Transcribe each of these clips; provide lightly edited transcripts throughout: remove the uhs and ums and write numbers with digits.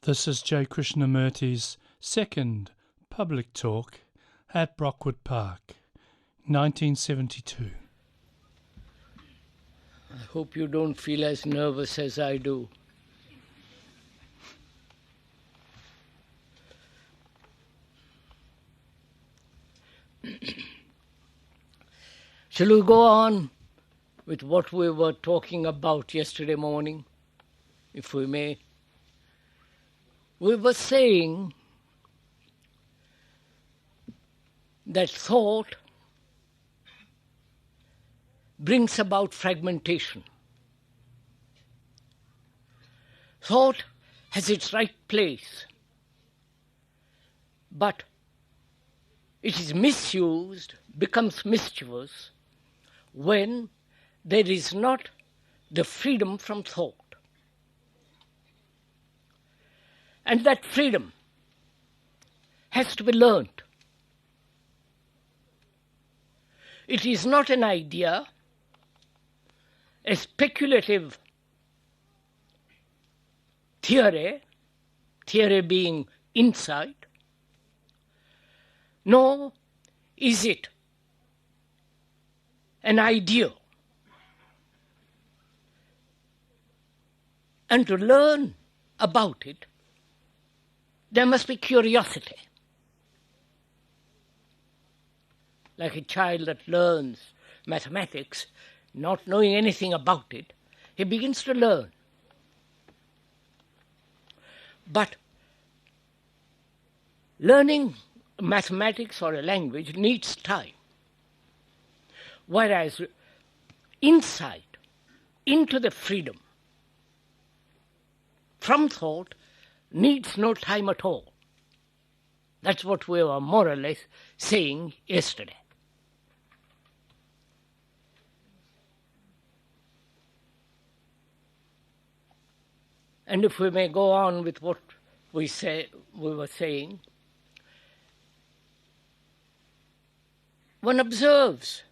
This is J. Krishnamurti's second public talk at Brockwood Park, 1972. I hope you don't feel as nervous as I do. Shall we go on with what we were talking about yesterday morning, if we may? We were saying that thought brings about fragmentation. Thought has its right place, but it is misused, becomes mischievous, when there is not the freedom from thought. And that freedom has to be learnt. It is not an idea, a speculative theory being insight, nor is it an ideal. And to learn about it, there must be curiosity. Like a child that learns mathematics, not knowing anything about it, he begins to learn. But learning mathematics or a language needs time. Whereas insight into the freedom from thought needs no time at all. That's what we were more or less saying yesterday. And if we may go on with what we were saying, one observes,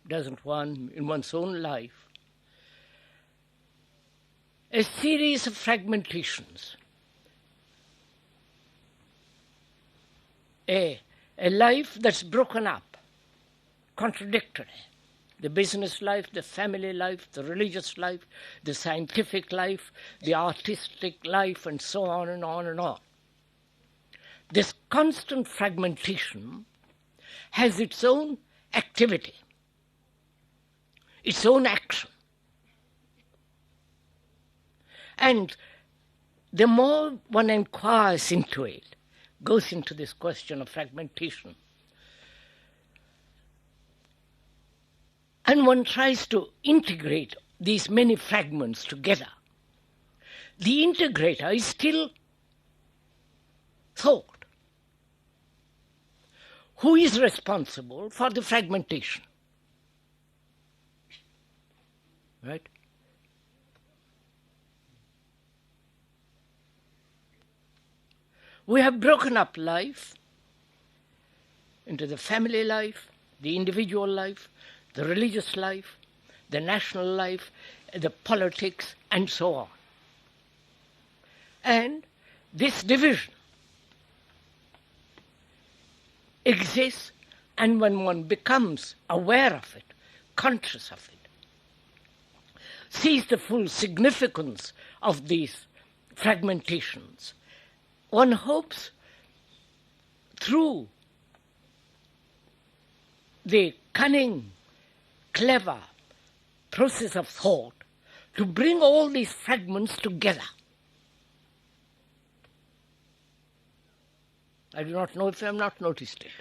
doesn't one, in one's own life, a series of fragmentations. A life that's broken up, contradictory. The business life, the family life, the religious life, the scientific life, the artistic life, and so on and on and on. This constant fragmentation has its own activity, its own action. And the more one inquires into it, goes into this question of fragmentation, and one tries to integrate these many fragments together, the integrator is still thought. Who is responsible for the fragmentation? Right? We have broken up life into the family life, the individual life, the religious life, the national life, the politics, and so on. And this division exists, and when one becomes aware of it, conscious of it, sees the full significance of these fragmentations, one hopes through the cunning, clever process of thought to bring all these fragments together. I do not know if I have not noticed it.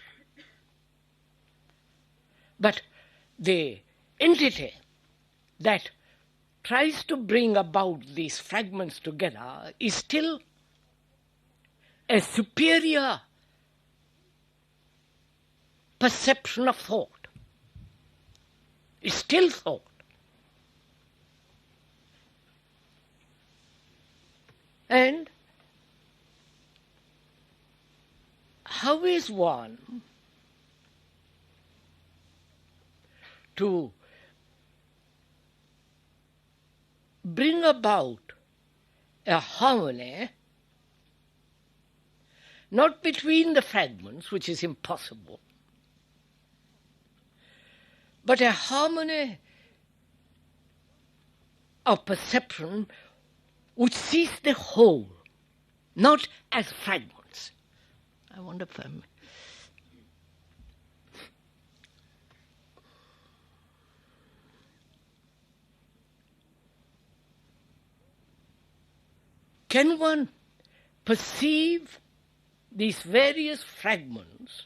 But the entity that tries to bring about these fragments together is still a superior perception of thought. It's still thought. And how is one to bring about a harmony not between the fragments, which is impossible, but a harmony of perception which sees the whole, not as fragments. I wonder if I'm... Can one perceive these various fragments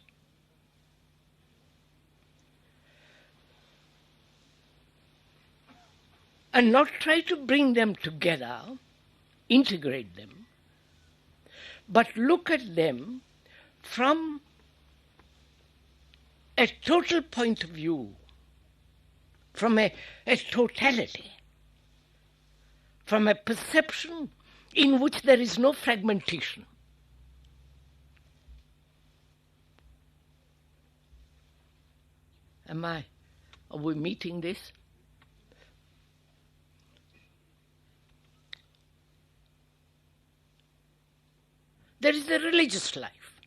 and not try to bring them together, integrate them, but look at them from a total point of view, from a totality, from a perception in which there is no fragmentation? Are we meeting this? There is the religious life,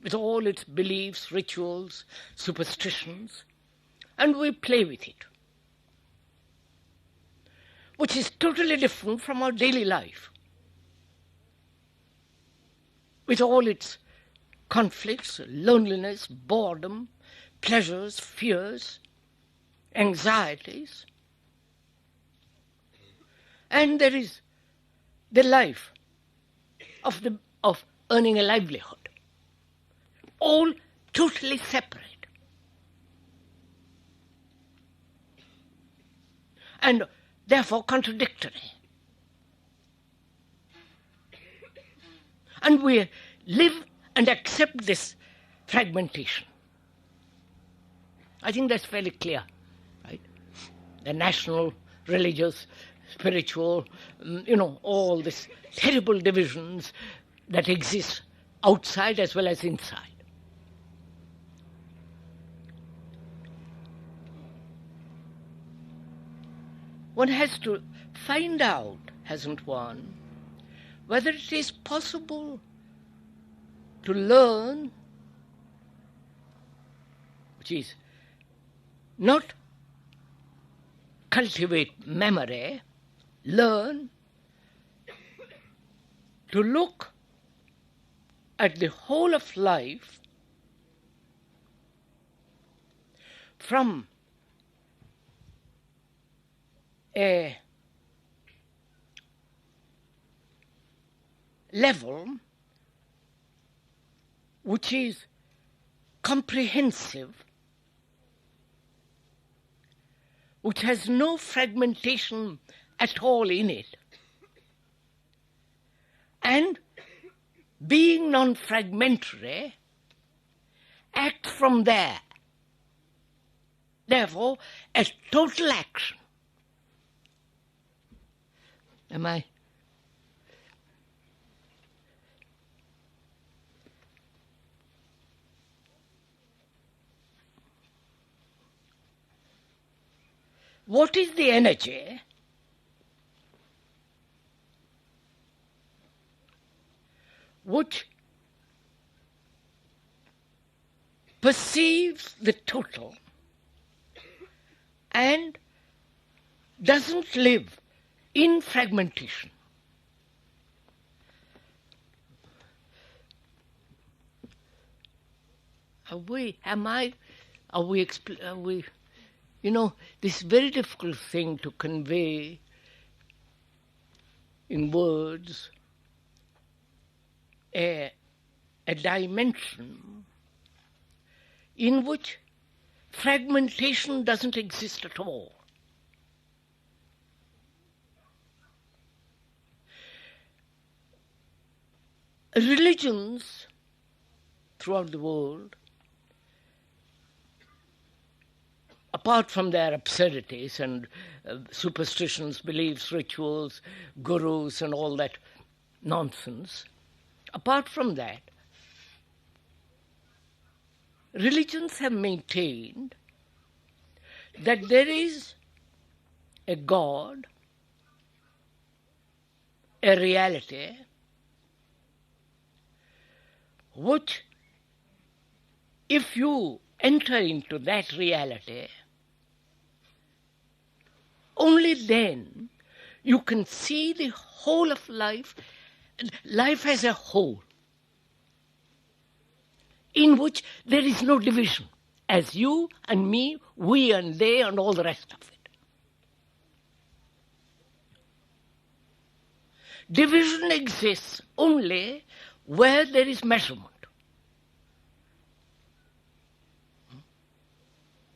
with all its beliefs, rituals, superstitions, and we play with it, which is totally different from our daily life, with all its conflicts, loneliness, boredom, pleasures, fears, anxieties. And there is the life of earning a livelihood, all totally separate. And therefore contradictory. And we live and accept this fragmentation. I think that's fairly clear, right? The national, religious, spiritual, all these terrible divisions that exist outside as well as inside. One has to find out, hasn't one, whether it is possible to learn, which is not cultivate memory, learn to look at the whole of life from a level which is comprehensive, which has no fragmentation at all in it, and being non-fragmentary, act from there. Therefore, a total action. Am I? What is the energy which perceives the total and doesn't live in fragmentation? This very difficult thing to convey in words, a dimension in which fragmentation doesn't exist at all. Religions throughout the world, apart from their absurdities and superstitions, beliefs, rituals, gurus and all that nonsense, apart from that, religions have maintained that there is a God a reality which, if you enter into that reality, only then you can see the whole of life, life as a whole, in which there is no division, as you and me, we and they and all the rest of it. Division exists only where there is measurement.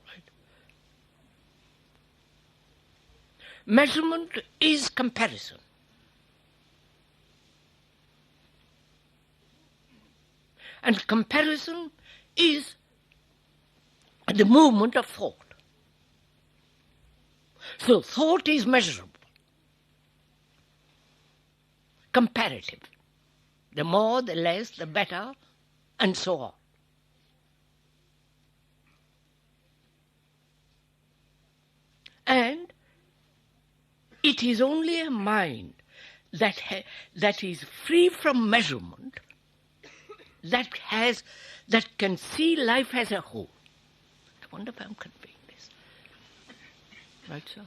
Right? Measurement is comparison. And comparison is the movement of thought. So thought is measurable, comparative. The more, the less, the better, and so on. And it is only a mind that is free from measurement that can see life as a whole. I wonder if I'm conveying this. Right, sir?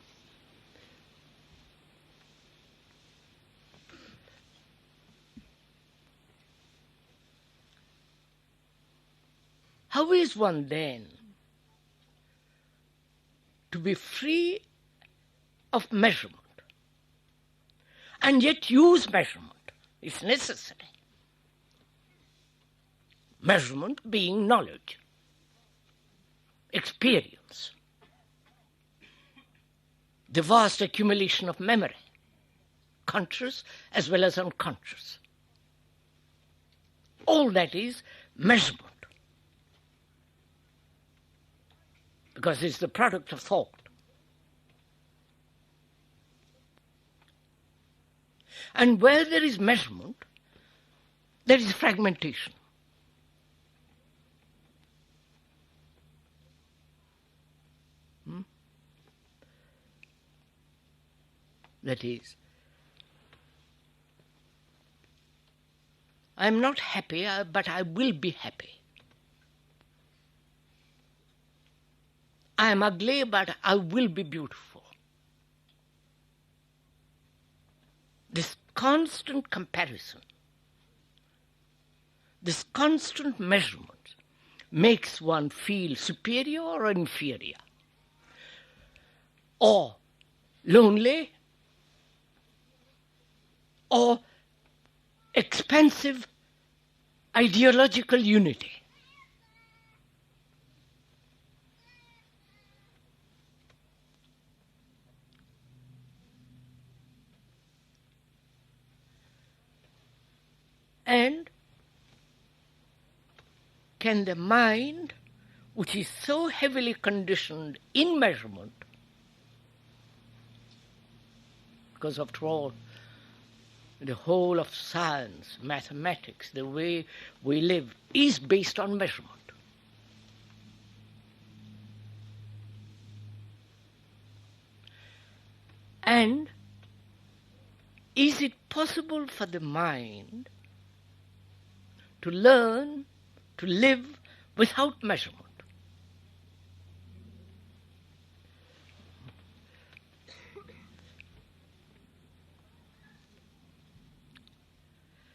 How is one then to be free of measurement and yet use measurement? It's necessary. Measurement being knowledge, experience, the vast accumulation of memory, conscious as well as unconscious. All that is measurement, because it's the product of thought. And where there is measurement, there is fragmentation. That is, I am not happy, but I will be happy. I am ugly, but I will be beautiful. This constant comparison, this constant measurement makes one feel superior or inferior, or lonely, or expansive ideological unity. And can the mind, which is so heavily conditioned in measurement, because after all, the whole of science, mathematics, the way we live is based on measurement. And is it possible for the mind to learn to live without measurement?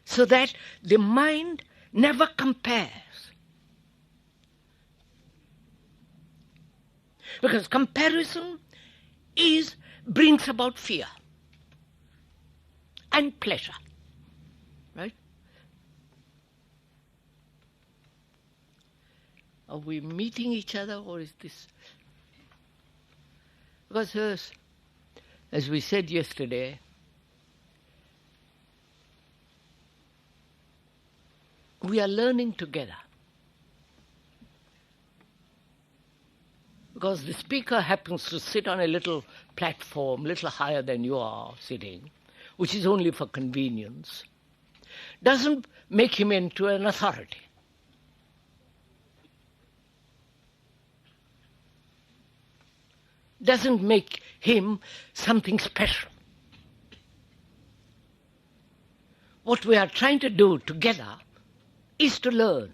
So that the mind never compares. Because comparison brings about fear and pleasure. Right? Are we meeting each other, or is this? Because as we said yesterday, we are learning together. Because the speaker happens to sit on a little platform, little higher than you are sitting, which is only for convenience, doesn't make him into an authority. Doesn't make him something special. what we are trying to do together is to learn.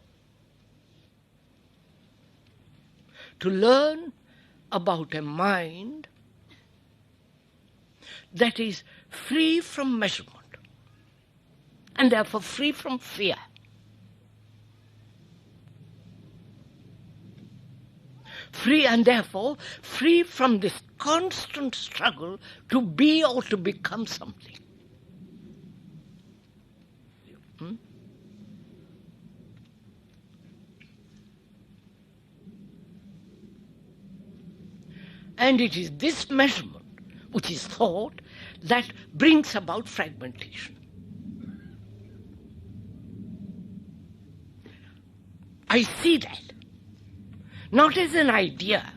To learn about a mind that is free from measurement and therefore free from fear. Free and therefore free from this constant struggle to be or to become something. And it is this measurement, which is thought, that brings about fragmentation. I see that, not as an idea,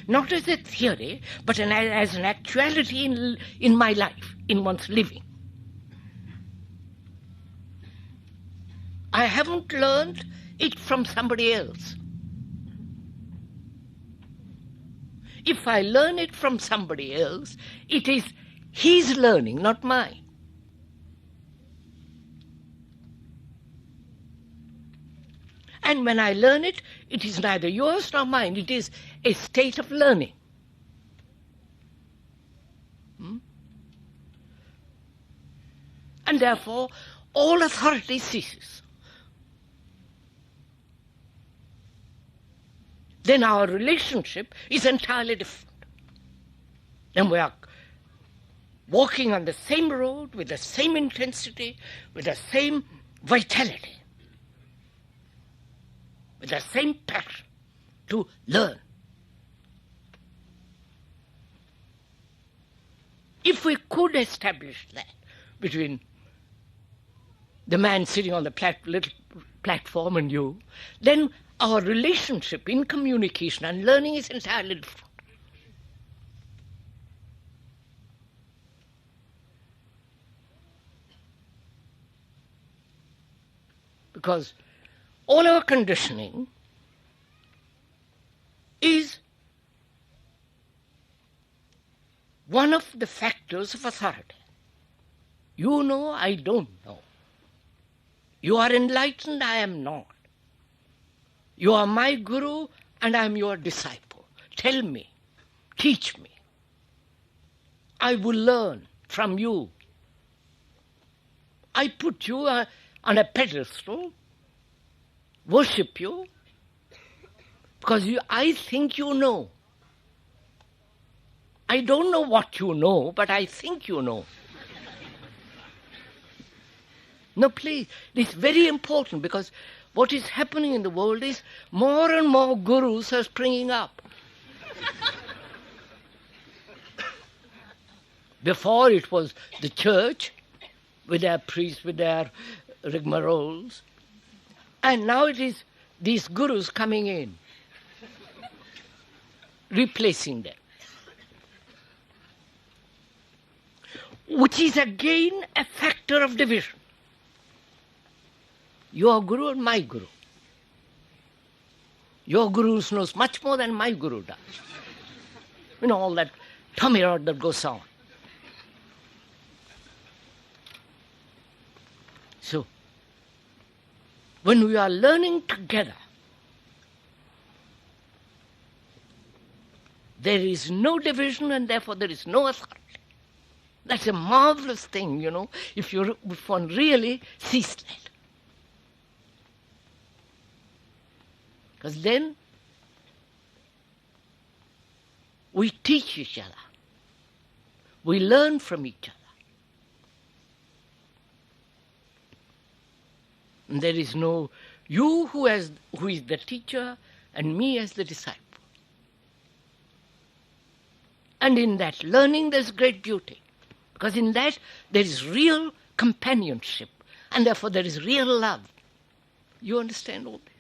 not as a theory, but as an actuality in my life, in one's living. I haven't learned it from somebody else. If I learn it from somebody else, it is his learning, not mine. And when I learn it, it is neither yours nor mine. It is a state of learning. And therefore, all authority ceases. Then our relationship is entirely different. Then we are walking on the same road with the same intensity, with the same vitality, with the same passion to learn. If we could establish that between the man sitting on the little platform and you, then our relationship in communication and learning is entirely different. Because all our conditioning is one of the factors of authority. You know, I don't know. You are enlightened, I am not. You are my guru and I am your disciple. Tell me, teach me. I will learn from you. I put you on a pedestal, worship you, because I think you know. I don't know what you know, but I think you know. No, please, it's very important, because what is happening in the world is more and more gurus are springing up. Before it was the church with their priests, with their rigmaroles, and now it is these gurus coming in, replacing them. Which is again a factor of division. Your guru and my guru. Your guru knows much more than my guru does. You know, all that tummy rod that goes on. So, when we are learning together, there is no division and therefore there is no authority. That's a marvelous thing, you know, if one really sees that. Because then we teach each other. We learn from each other. And there is no you who is the teacher and me as the disciple. And in that learning there's great beauty. Because in that there is real companionship and therefore there is real love. You understand all this?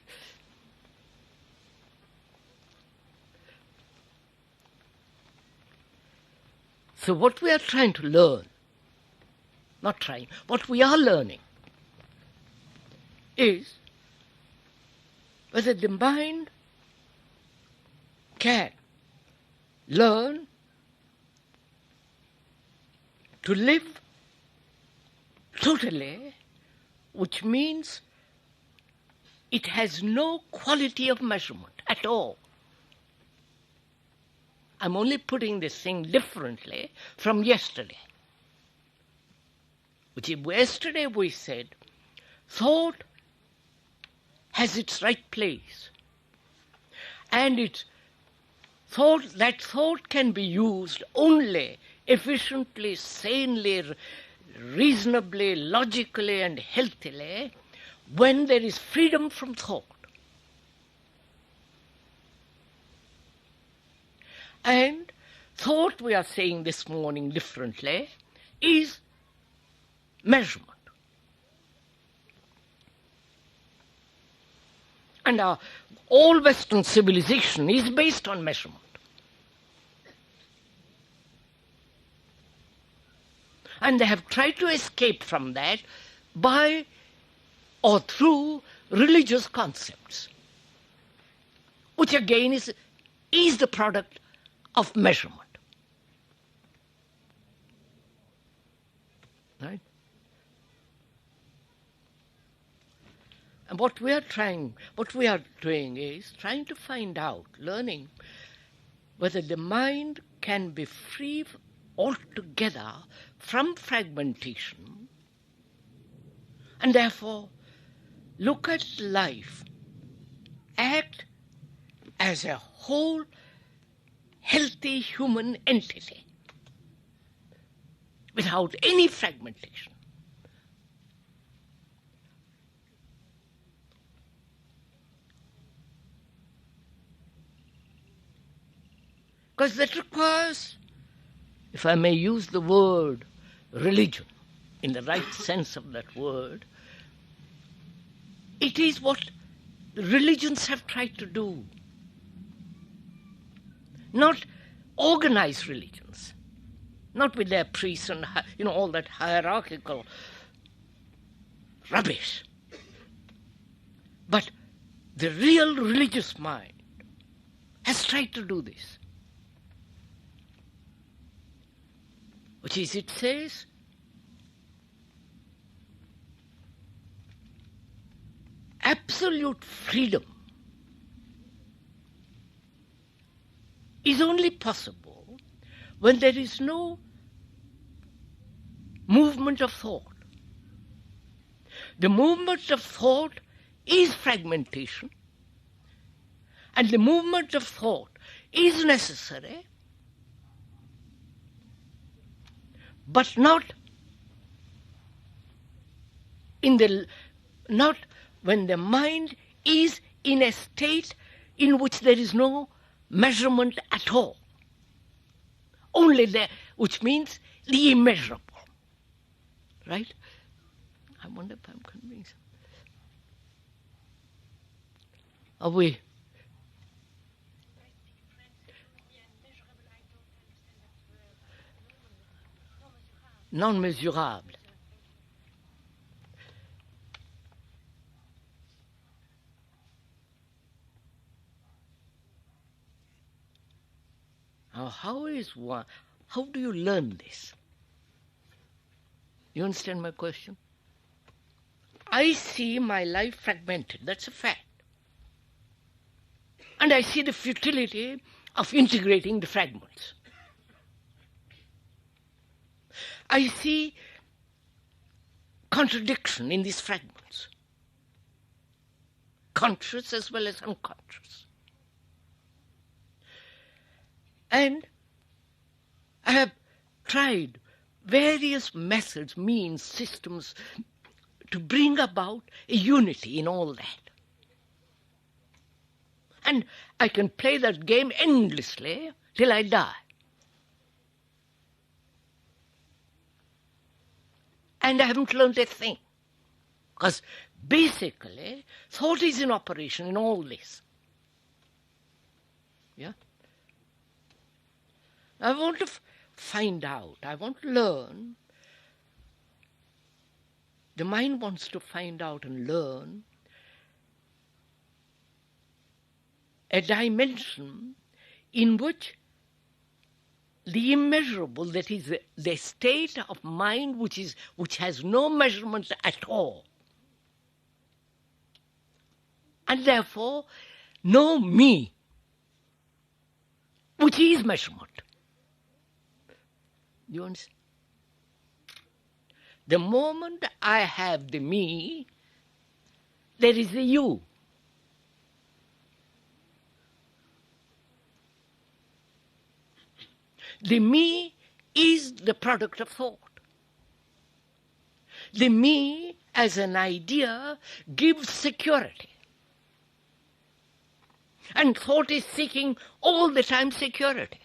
So what we are trying to learn, what we are learning is whether the mind can learn to live totally, which means it has no quality of measurement at all. I'm only putting this thing differently from yesterday. Which yesterday we said, thought has its right place. And that thought can be used only efficiently, sanely, reasonably, logically and healthily when there is freedom from thought. And thought, we are saying this morning differently, is measurement. And all Western civilization is based on measurement. And they have tried to escape from that by or through religious concepts, which again is the product of measurement. Right? And what we are doing is trying to find out, learning whether the mind can be free altogether from fragmentation and therefore look at life, act as a whole healthy human entity without any fragmentation. Because that requires, if I may use the word religion in the right sense of that word, it is what religions have tried to do. Not organized religions, not with their priests and all that hierarchical rubbish, but the real religious mind has tried to do this. Which is, it says, absolute freedom is only possible when there is no movement of thought. The movement of thought is fragmentation, and the movement of thought is necessary, but not when the mind is in a state in which there is no measurement at all. Only there, which means the immeasurable. Right? I wonder if I'm convinced. Are we? Non-measurable. Now, how do you learn this? You understand my question? I see my life fragmented, that's a fact. And I see the futility of integrating the fragments. I see contradiction in these fragments, conscious as well as unconscious. And I have tried various methods, means, systems to bring about a unity in all that. And I can play that game endlessly till I die. And I haven't learned a thing. Because basically, thought is in operation in all this. Yeah? I want to find out, I want to learn. The mind wants to find out and learn a dimension in which the immeasurable, that is the state of mind which has no measurement at all. And therefore, no me, which is measurement. You understand? The moment I have the me, there is the you. The me is the product of thought. The me, as an idea, gives security. And thought is seeking all the time security.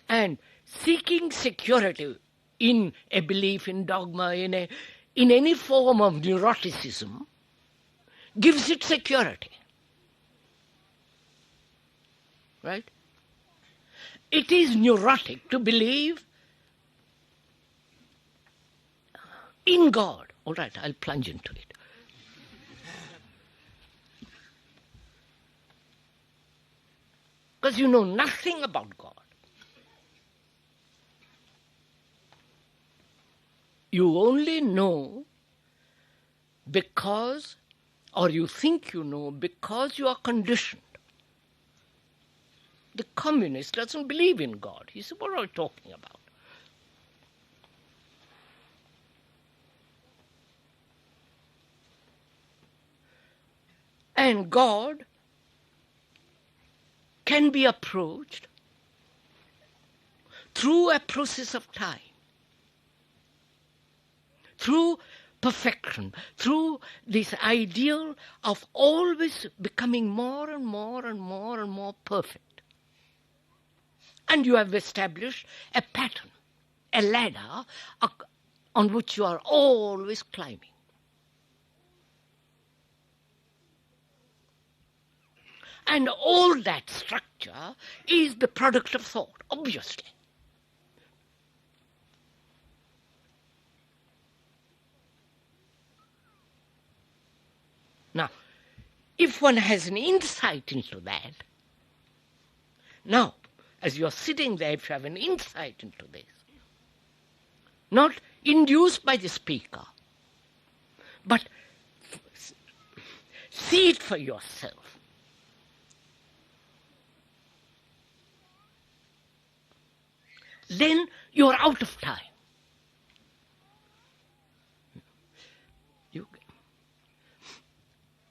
And seeking security in a belief in dogma, in any form of neuroticism, gives it security. Right? It is neurotic to believe in God. All right, I'll plunge into it. Because you know nothing about God. You only know because, or you think you know, because you are conditioned. The communist doesn't believe in God. He said, what are you talking about? And God can be approached through a process of time, through perfection, through this ideal of always becoming more and more and more and more perfect. And you have established a pattern, a ladder on which you are always climbing. And all that structure is the product of thought, obviously. Now, if one has an insight into that, now, as you're sitting there, if you have an insight into this, not induced by the speaker, but see it for yourself. Then you're out of time.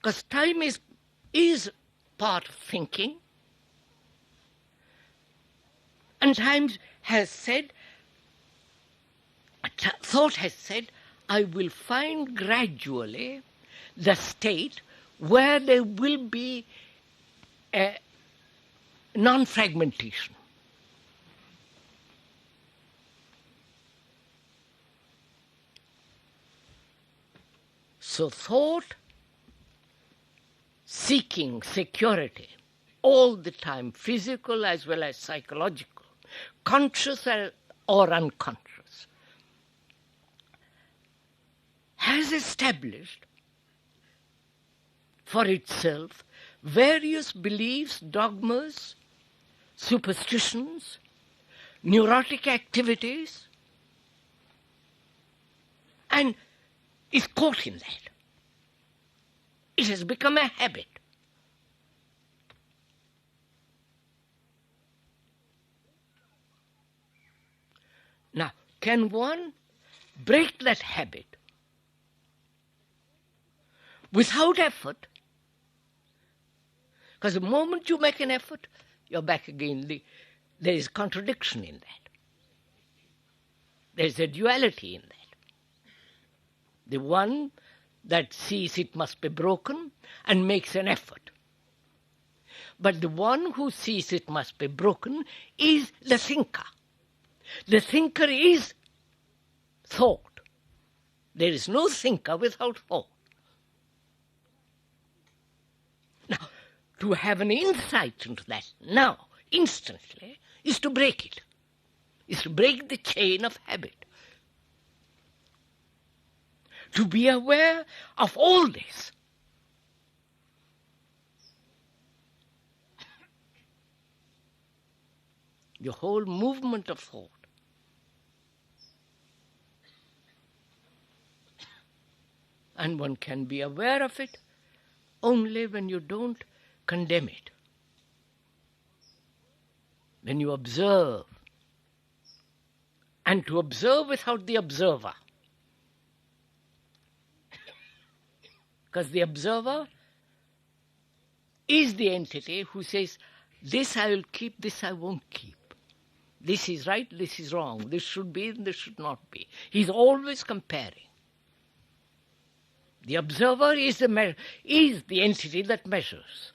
Because time is part of thinking, and time has said, thought has said, I will find gradually the state where there will be a non-fragmentation. So thought seeking security all the time, physical as well as psychological, conscious or unconscious, has established for itself various beliefs, dogmas, superstitions, neurotic activities, and is caught in that. It has become a habit. Now, can one break that habit without effort? Because the moment you make an effort, you're back again. There is contradiction in that. There is a duality in that. The one that sees it must be broken and makes an effort. But the one who sees it must be broken is the thinker. The thinker is thought. There is no thinker without thought. Now, to have an insight into that now, instantly, is to break it, is to break the chain of habit. To be aware of all this the whole movement of thought. And one can be aware of it only when you don't condemn it. When you observe. And to observe without the observer. Because the observer is the entity who says, this I will keep, this I won't keep. This is right, this is wrong. This should be, this should not be. He's always comparing. The observer is the entity that measures.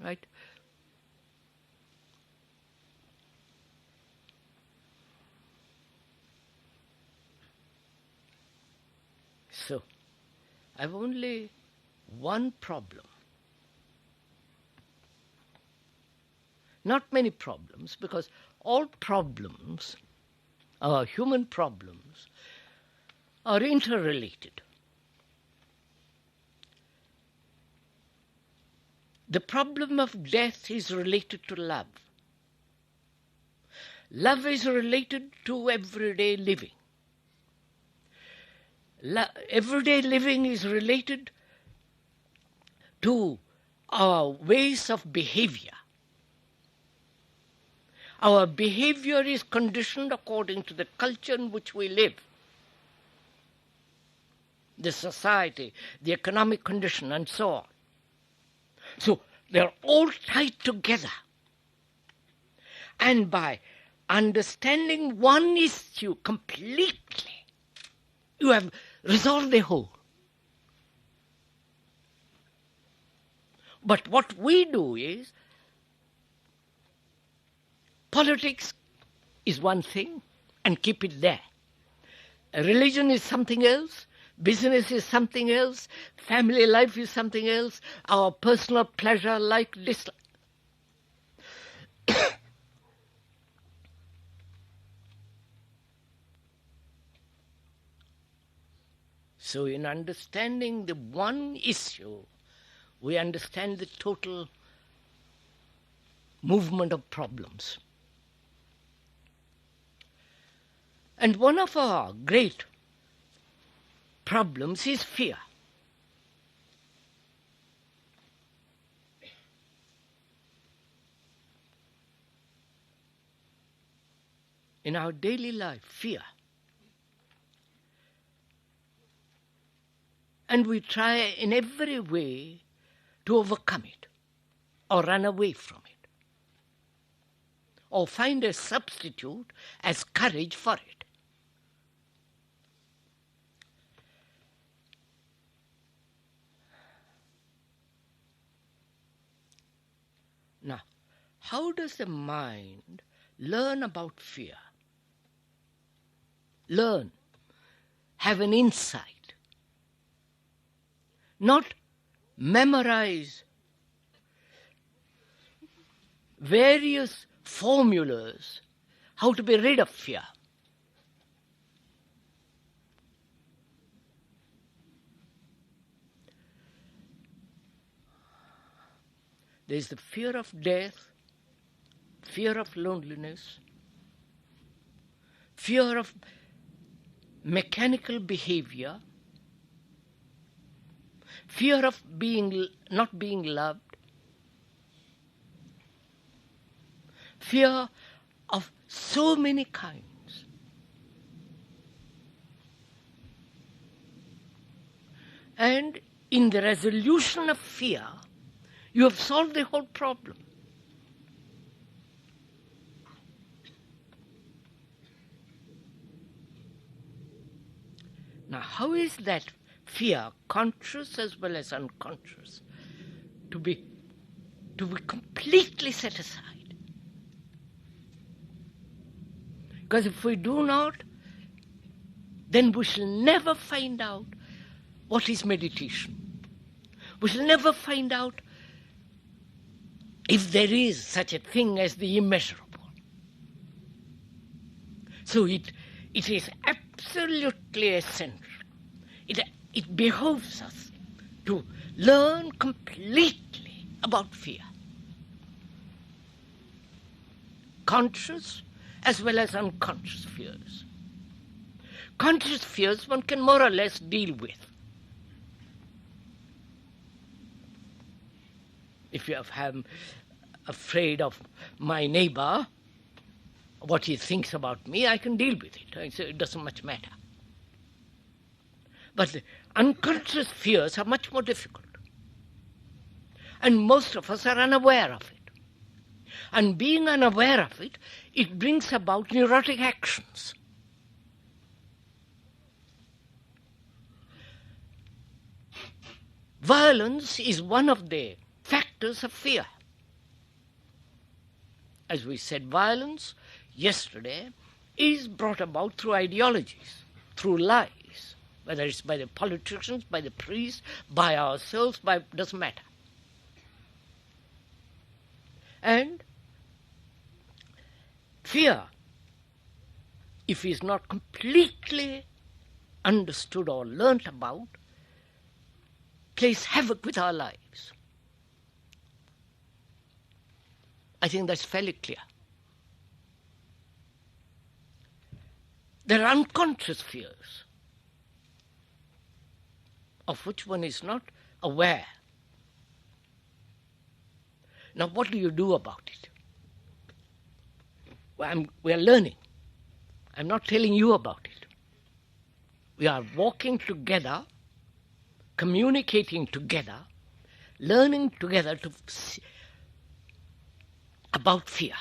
Right? So, I've only one problem. Not many problems, because all problems, human problems, are interrelated. The problem of death is related to love. Love is related to everyday living. Everyday living is related to our ways of behavior. Our behavior is conditioned according to the culture in which we live. The society, the economic condition, and so on. So they're all tied together. And by understanding one issue completely, you have resolved the whole. But what we do is, politics is one thing and keep it there. Religion is something else. Business is something else, family life is something else, our personal pleasure, like, dislike. So in understanding the one issue, we understand the total movement of problems. And one of our great problems is fear. In our daily life, fear. And we try in every way to overcome it, or run away from it, or find a substitute as courage for it. Now, how does the mind learn about fear? Learn, have an insight, not memorize various formulas how to be rid of fear. There is the fear of death, fear of loneliness, fear of mechanical behavior, fear of not being loved, fear of so many kinds. And in the resolution of fear, you have solved the whole problem. Now, how is that fear, conscious as well as unconscious, to be completely set aside? Because if we do not, then we shall never find out what is meditation. We shall never find out if there is such a thing as the immeasurable. So it is absolutely essential. It behoves us to learn completely about fear. conscious as well as unconscious fears. Conscious fears one can more or less deal with. If I'm afraid of my neighbor, what he thinks about me, I can deal with it. It doesn't much matter. But the unconscious fears are much more difficult. And most of us are unaware of it. And being unaware of it, it brings about neurotic actions. Violence is one of the factors of fear. As we said, violence yesterday is brought about through ideologies, through lies, whether it's by the politicians, by the priests, by ourselves, doesn't matter. And fear, if is not completely understood or learnt about, plays havoc with our lives. I think that's fairly clear. There are unconscious fears of which one is not aware. Now, what do you do about it? Well, we are learning. I'm not telling you about it. We are walking together, communicating together, learning together about fear.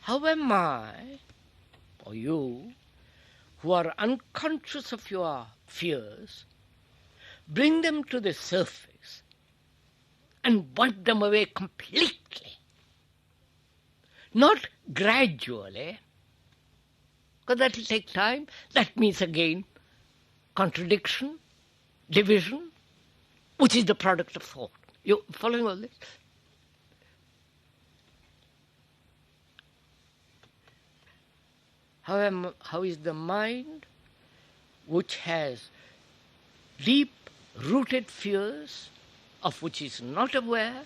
How am I, or you, who are unconscious of your fears, bring them to the surface and wipe them away completely? Not gradually, because that will take time. That means again contradiction, division, which is the product of thought. You following all this? How is the mind, which has deep-rooted fears of which is not aware,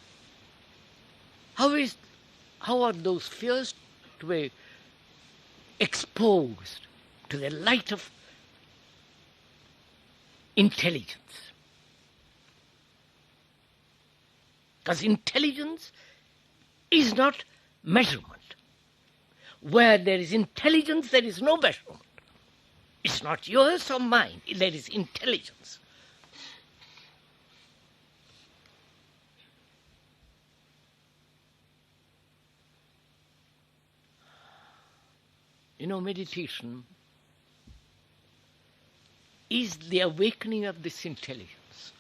how are those fears to be exposed to the light of intelligence? Because intelligence is not measurement. Where there is intelligence, there is no measurement. It's not yours or mine. There is intelligence. You know, meditation is the awakening of this intelligence.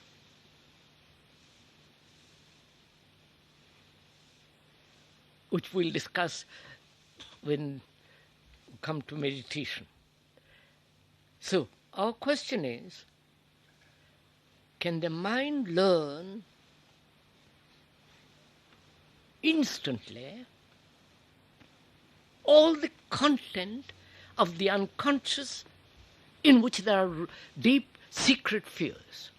Which we'll discuss when we come to meditation. So, our question is, can the mind learn instantly all the content of the unconscious in which there are deep, secret fears?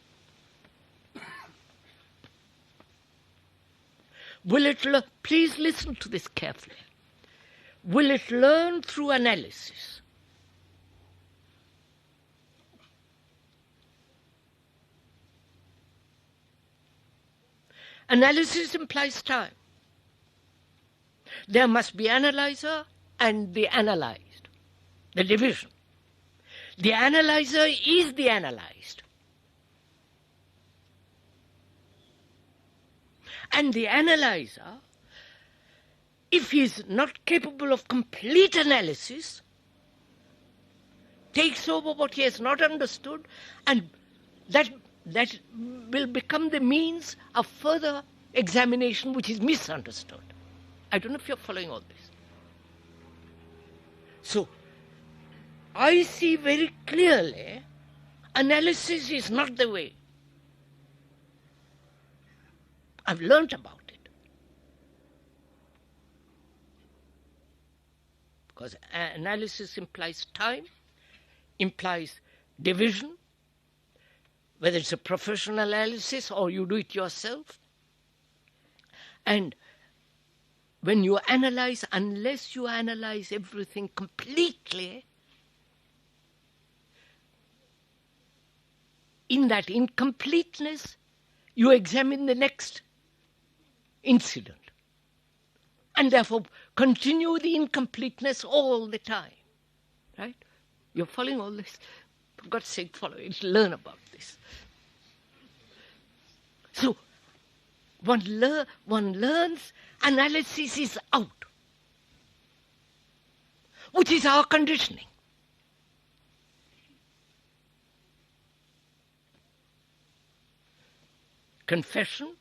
Will it learn? Please listen to this carefully. Will it learn through analysis? Analysis implies time. There must be analyzer and the analyzed, the division. The analyzer is the analyzed. And the analyzer, if he is not capable of complete analysis, takes over what he has not understood, and that will become the means of further examination which is misunderstood. I don't know if you're following all this. So, I see very clearly analysis is not the way. I've learnt about it. Because analysis implies time, implies division, whether it's a professional analysis or you do it yourself. And when you analyze, unless you analyze everything completely, in that incompleteness, you examine the next incident. And therefore continue the incompleteness all the time. Right? You're following all this? For God's sake, follow it. Learn about this. So, one learns, analysis is out, which is our conditioning. Confession,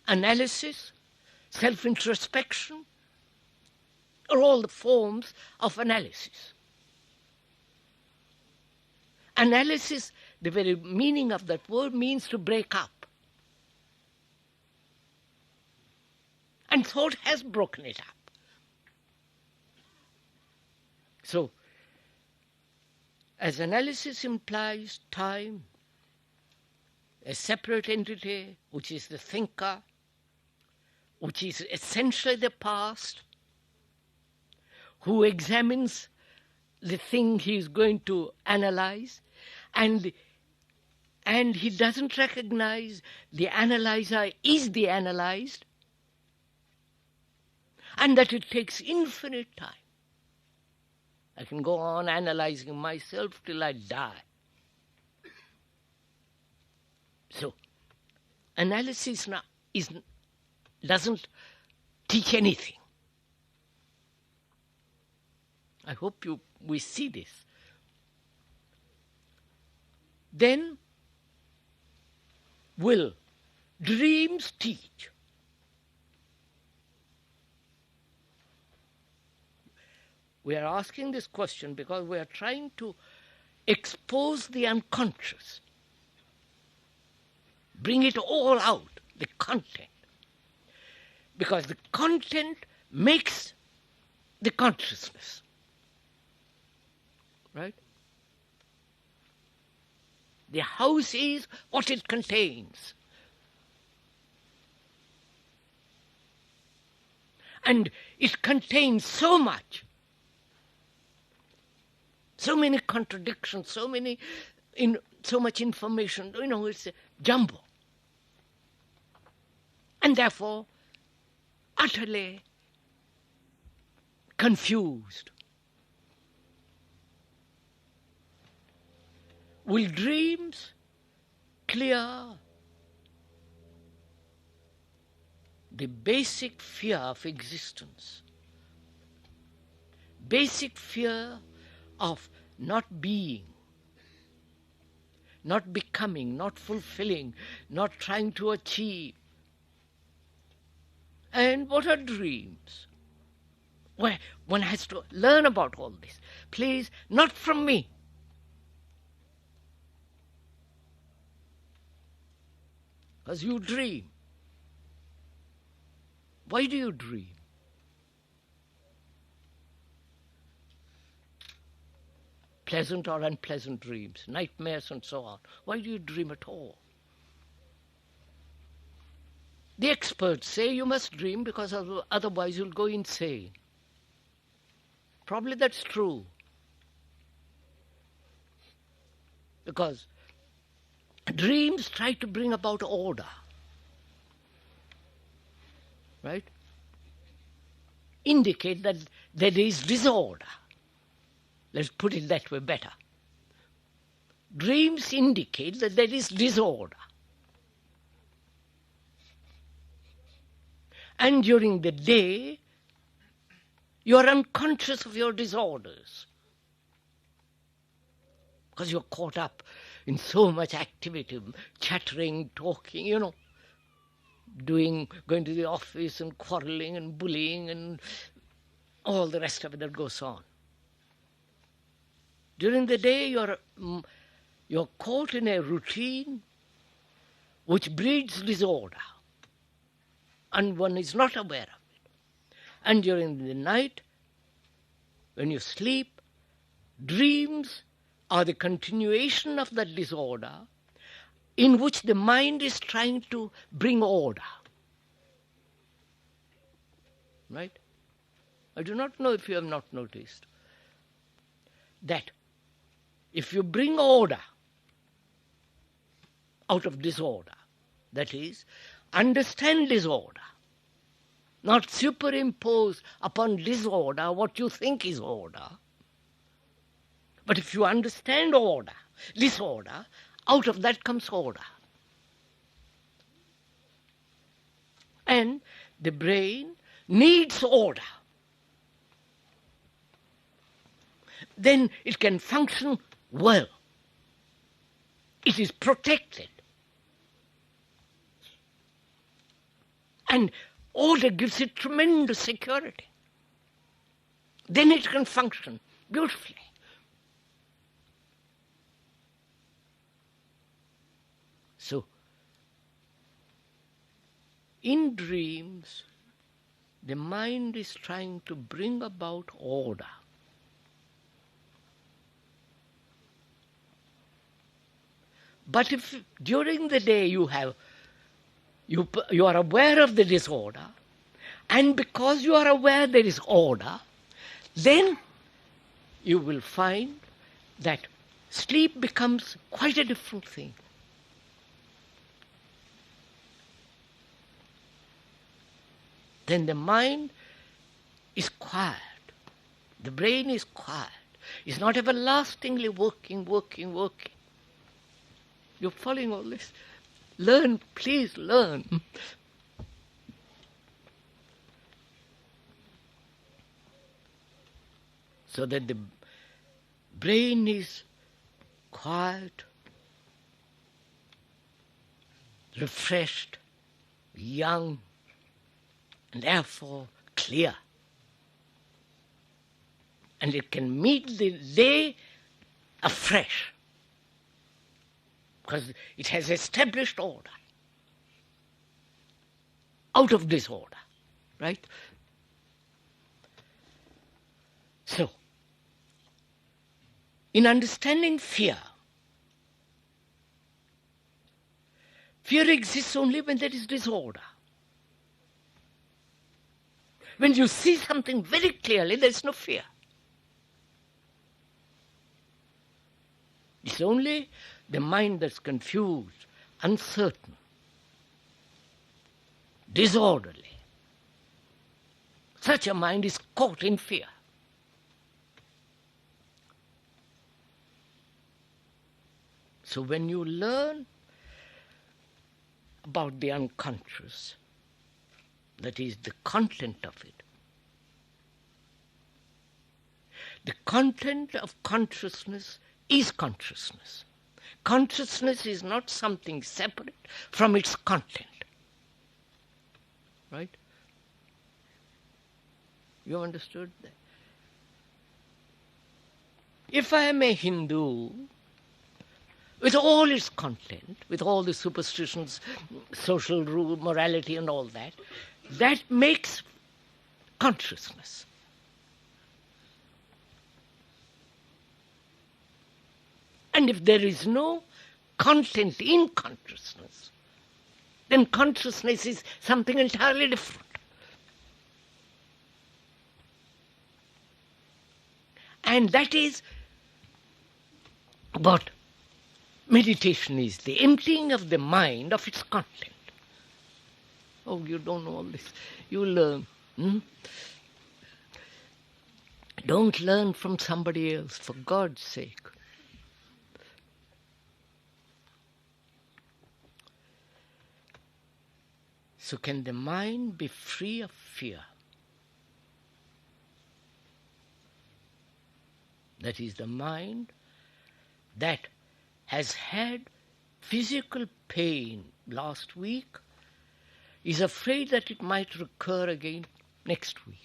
analysis, self-introspection are all the forms of analysis. Analysis, the very meaning of that word, means to break up. And thought has broken it up. So, as analysis implies time, a separate entity, which is the thinker, which is essentially the past, who examines the thing he is going to analyze, and he doesn't recognize the analyzer is the analyzed, and that it takes infinite time. I can go on analyzing myself till I die. So, analysis doesn't teach anything. I hope we see this. Then, will dreams teach? We are asking this question because we are trying to expose the unconscious, bring it all out, the content. Because the content makes the consciousness. Right? The house is what it contains. And it contains so much. So many contradictions, so much information, it's a jumble. And therefore, utterly confused. Will dreams clear the basic fear of existence, basic fear of not being, not becoming, not fulfilling, not trying to achieve? And what are dreams? Well, one has to learn about all this. Please, not from me. Because you dream. Why do you dream? Pleasant or unpleasant dreams, nightmares and so on. Why do you dream at all? The experts say you must dream because otherwise you'll go insane. Probably that's true. Because dreams try to bring about order. Right? Indicate that there is disorder. Let's put it that way better. Dreams indicate that there is disorder. And during the day, you are unconscious of your disorders. Because you're caught up in so much activity, chattering, talking, going to the office and quarreling and bullying and all the rest of it that goes on. During the day, you're caught in a routine which breeds disorder, and one is not aware of it. And during the night, when you sleep, dreams are the continuation of that disorder in which the mind is trying to bring order. right? I do not know if you have not noticed that if you bring order out of disorder, that is, understand disorder, not superimpose upon disorder what you think is order, but if you understand order, disorder, out of that comes order. And the brain needs order. Then it can function well. It is protected. And order gives it tremendous security. Then it can function beautifully. So, in dreams, the mind is trying to bring about order. But if during the day you are aware of the disorder, and because you are aware there is order, then you will find that sleep becomes quite a different thing. Then the mind is quiet. The brain is quiet. It's not everlastingly working. You're following all this? Learn, please learn. So that the brain is quiet, refreshed, young, and therefore clear. And it can meet the day afresh, because it has established order out of disorder, right? So, in understanding fear, fear exists only when there is disorder. When you see something very clearly, there is no fear. It's only the mind that's confused, uncertain, disorderly. Such a mind is caught in fear. So when you learn about the unconscious, that is the content of it, the content of consciousness is consciousness. Consciousness is not something separate from its content. Right? You understood that? If I am a Hindu, with all its content, with all the superstitions, social rule, morality and all that, that makes consciousness. And if there is no content in consciousness, then consciousness is something entirely different. And that is what meditation is, the emptying of the mind of its content. Oh, you don't know all this. You learn. Don't learn from somebody else, for God's sake. So can the mind be free of fear? That is, the mind that has had physical pain last week is afraid that it might recur again next week.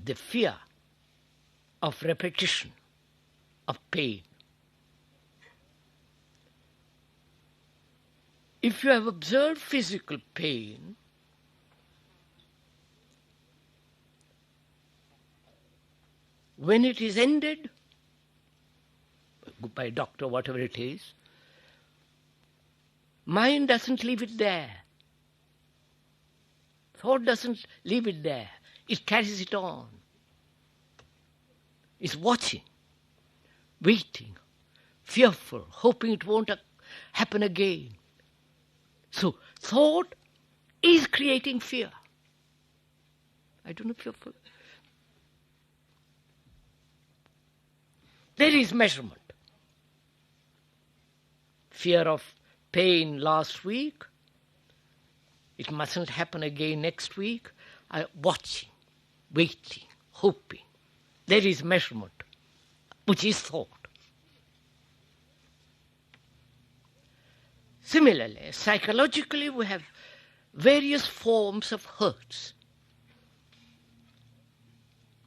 The fear of repetition, of pain. If you have observed physical pain, when it is ended, by doctor, whatever it is, Mind doesn't leave it there. Thought doesn't leave it there. It carries it on. It's watching, waiting, fearful, hoping it won't happen again. So thought is creating fear. I don't know if you're full. There is measurement. Fear of pain last week. It mustn't happen again next week. Watching, waiting, hoping. There is measurement, which is thought. Similarly, psychologically, we have various forms of hurts.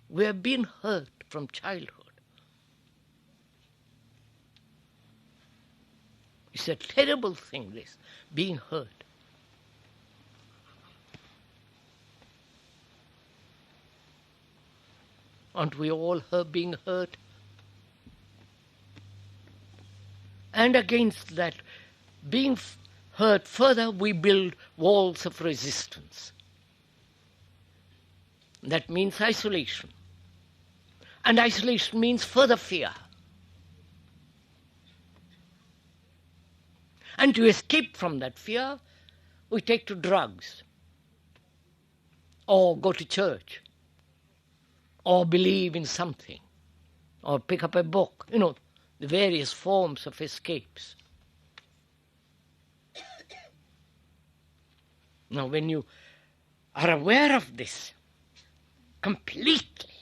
We have been hurt from childhood. It's a terrible thing, this, being hurt. Aren't we all being hurt? And against that, being hurt further, we build walls of resistance. That means isolation. And isolation means further fear. And to escape from that fear, we take to drugs, or go to church, or believe in something, or pick up a book, the various forms of escapes. Now, when you are aware of this completely,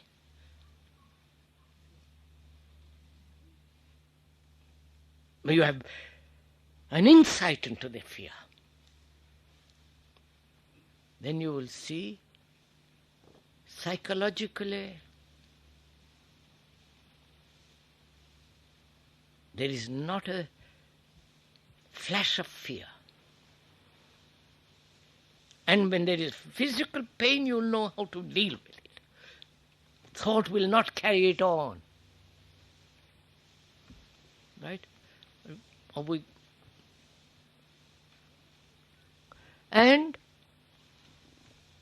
you have an insight into the fear, then you will see psychologically there is not a flash of fear. And when there is physical pain, you'll know how to deal with it. Thought will not carry it on. Right? And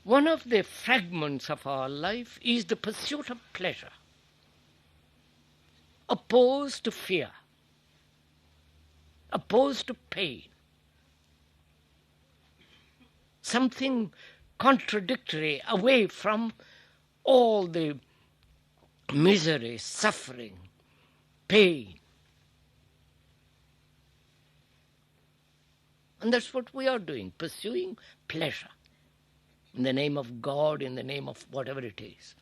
one of the fragments of our life is the pursuit of pleasure, opposed to fear, opposed to pain. Something contradictory, away from all the misery, suffering, pain. And that's what we are doing, pursuing pleasure in the name of God, in the name of whatever it is.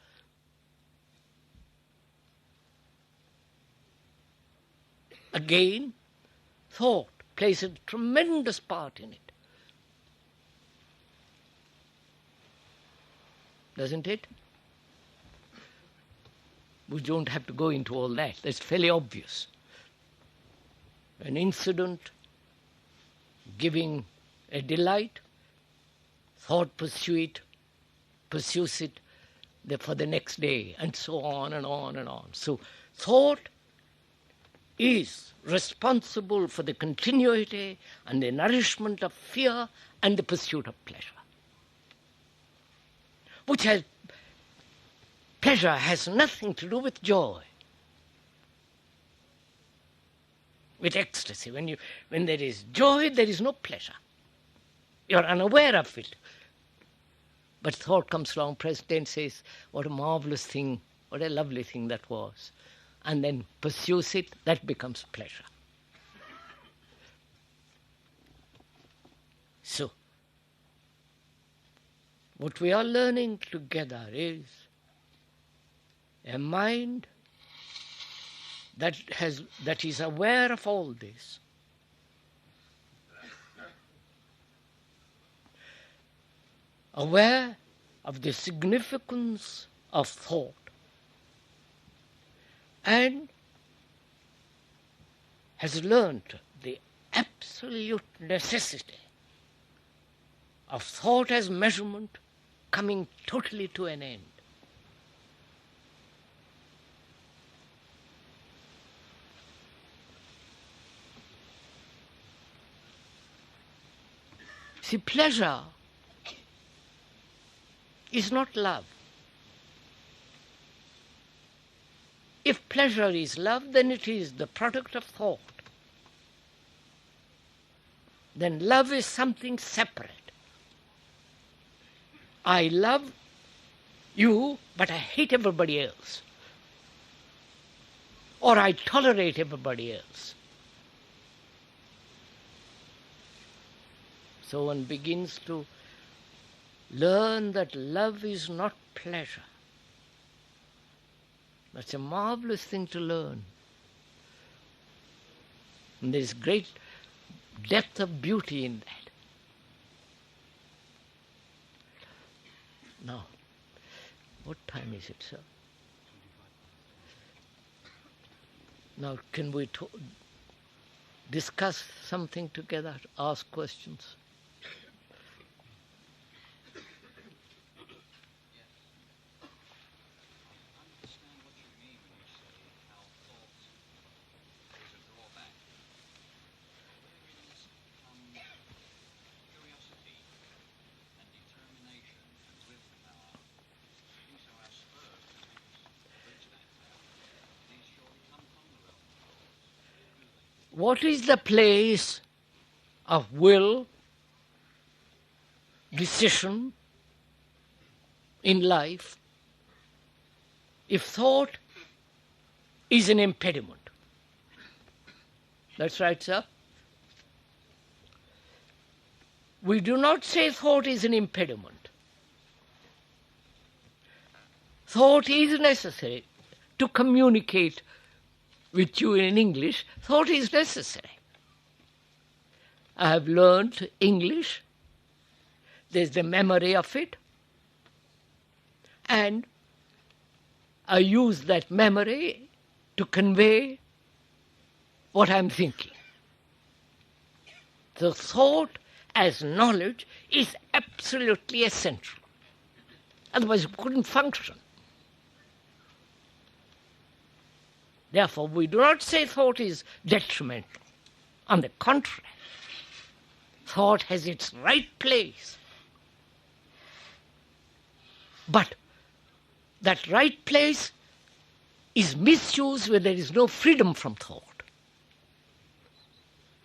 Again, thought plays a tremendous part in it. Doesn't it? We don't have to go into all that. That's fairly obvious. An incident giving a delight, thought pursues it for the next day, and so on and on and on. So thought is responsible for the continuity and the nourishment of fear and the pursuit of pleasure. Pleasure has nothing to do with joy, with ecstasy. When there is joy, there is no pleasure. You're unaware of it. But thought comes along, present and says, what a marvelous thing, what a lovely thing that was. And then pursues it, that becomes pleasure. So, what we are learning together is a mind that is aware of all this, aware of the significance of thought, and has learnt the absolute necessity of thought as measurement coming totally to an end. See, pleasure is not love. If pleasure is love, then it is the product of thought. Then love is something separate. I love you, but I hate everybody else. Or I tolerate everybody else. So one begins to learn that love is not pleasure. That's a marvelous thing to learn. And there is great depth of beauty in that. Now, what time is it, sir? Now, can we discuss something together, ask questions? What is the place of will, decision in life if thought is an impediment? That's right, sir. We do not say thought is an impediment. Thought is necessary to communicate with you in English. Thought is necessary. I have learned English. There's the memory of it. And I use that memory to convey what I'm thinking. So thought as knowledge is absolutely essential. Otherwise it couldn't function. Therefore, we do not say thought is detrimental. On the contrary, thought has its right place. But that right place is misused where there is no freedom from thought.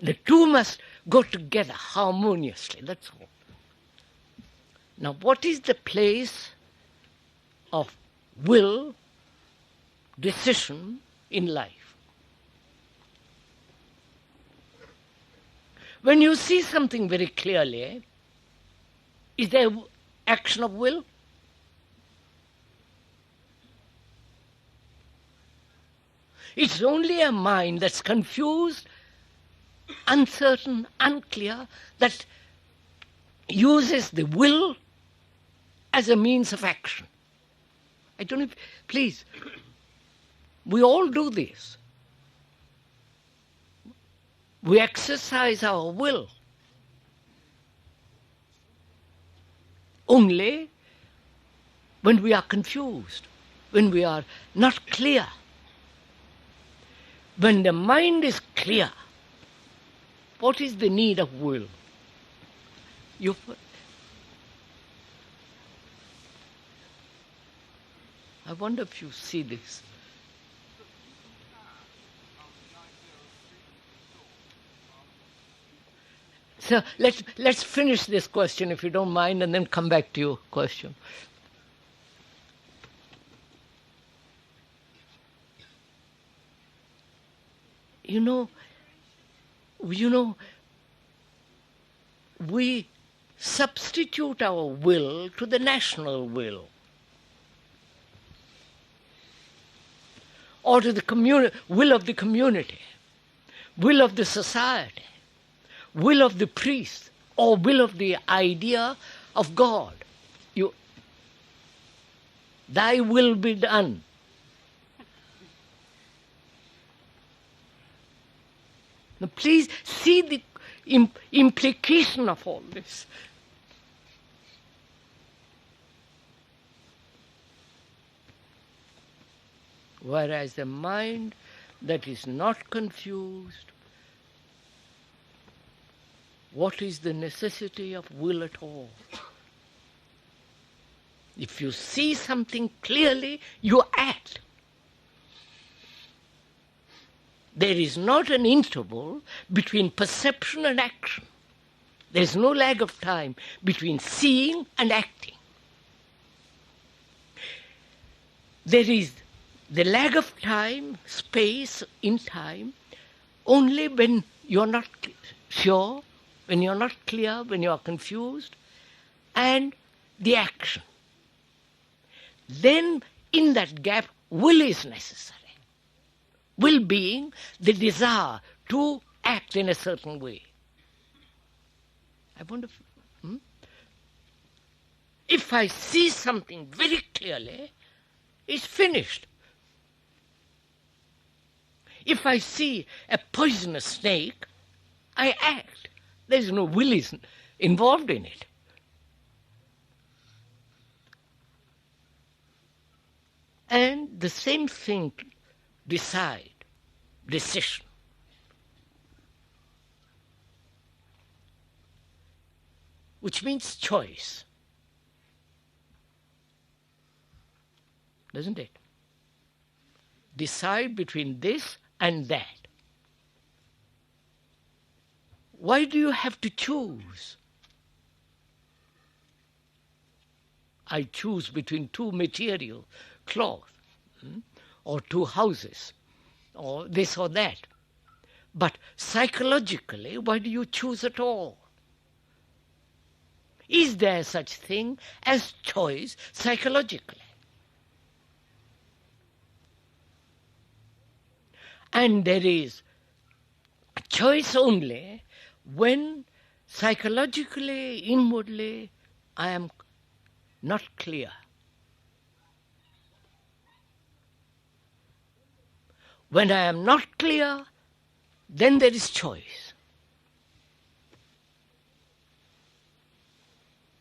The two must go together harmoniously, that's all. Now, what is the place of will, decision, in life? When you see something very clearly, is there action of will? It's only a mind that's confused, uncertain, unclear, that uses the will as a means of action. I don't know if, please, we all do this. We exercise our will only when we are confused, when we are not clear. When the mind is clear, what is the need of will? I wonder if you see this. So let's finish this question, if you don't mind, and then come back to your question. You know, we substitute our will to the national will, or to the will of the community, will of the society, will of the priest, or will of the idea of God. Thy will be done. Now please see the implication of all this. Whereas the mind that is not confused what is the necessity of will at all? If you see something clearly, you act. There is not an interval between perception and action. There is no lag of time between seeing and acting. There is the lag of time, space in time, only when you're not sure, when you're not clear, when you're confused, and the action. Then in that gap, will is necessary. Will being the desire to act in a certain way. I wonder if I see something very clearly, it's finished. If I see a poisonous snake, I act. There's no will involved in it. And the same thing, decision. Which means choice. Doesn't it? Decide between this and that. Why do you have to choose? I choose between two materials, cloth, or two houses, or this or that. But psychologically, why do you choose at all? Is there such thing as choice psychologically? And there is choice only when psychologically, inwardly, I am not clear. When I am not clear, then there is choice.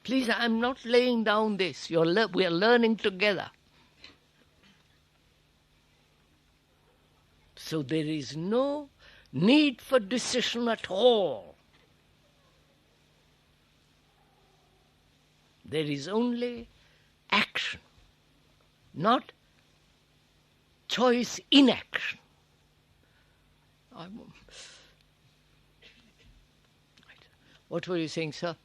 Please, I am not laying down this. We are learning together. So there is no need for decision at all. There is only action, not choice in action. What were you saying, sir?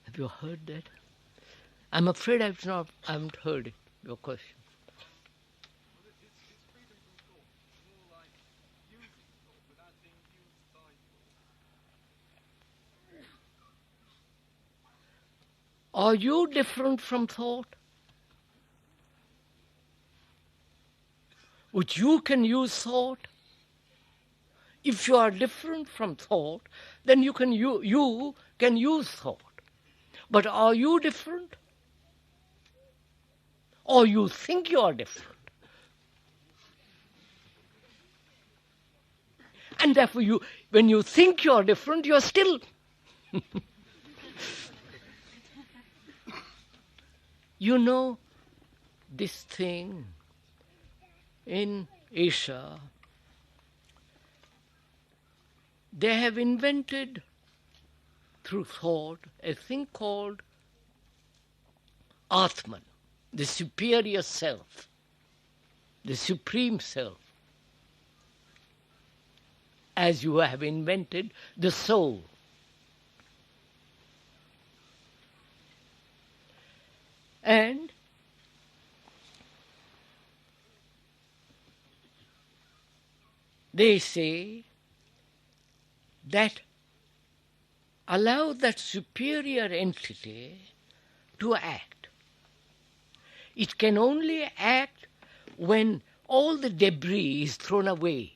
Have you heard that? I'm afraid I haven't heard it, your question. Are you different from thought? Which you can use thought? If you are different from thought, then you can use thought. But are you different? Or you think you are different? And therefore, when you think you are different, you are still... You know, this thing in Asia, they have invented through thought a thing called Atman, the superior self, the supreme self, as you have invented the soul. And they say that allow that superior entity to act. It can only act when all the debris is thrown away.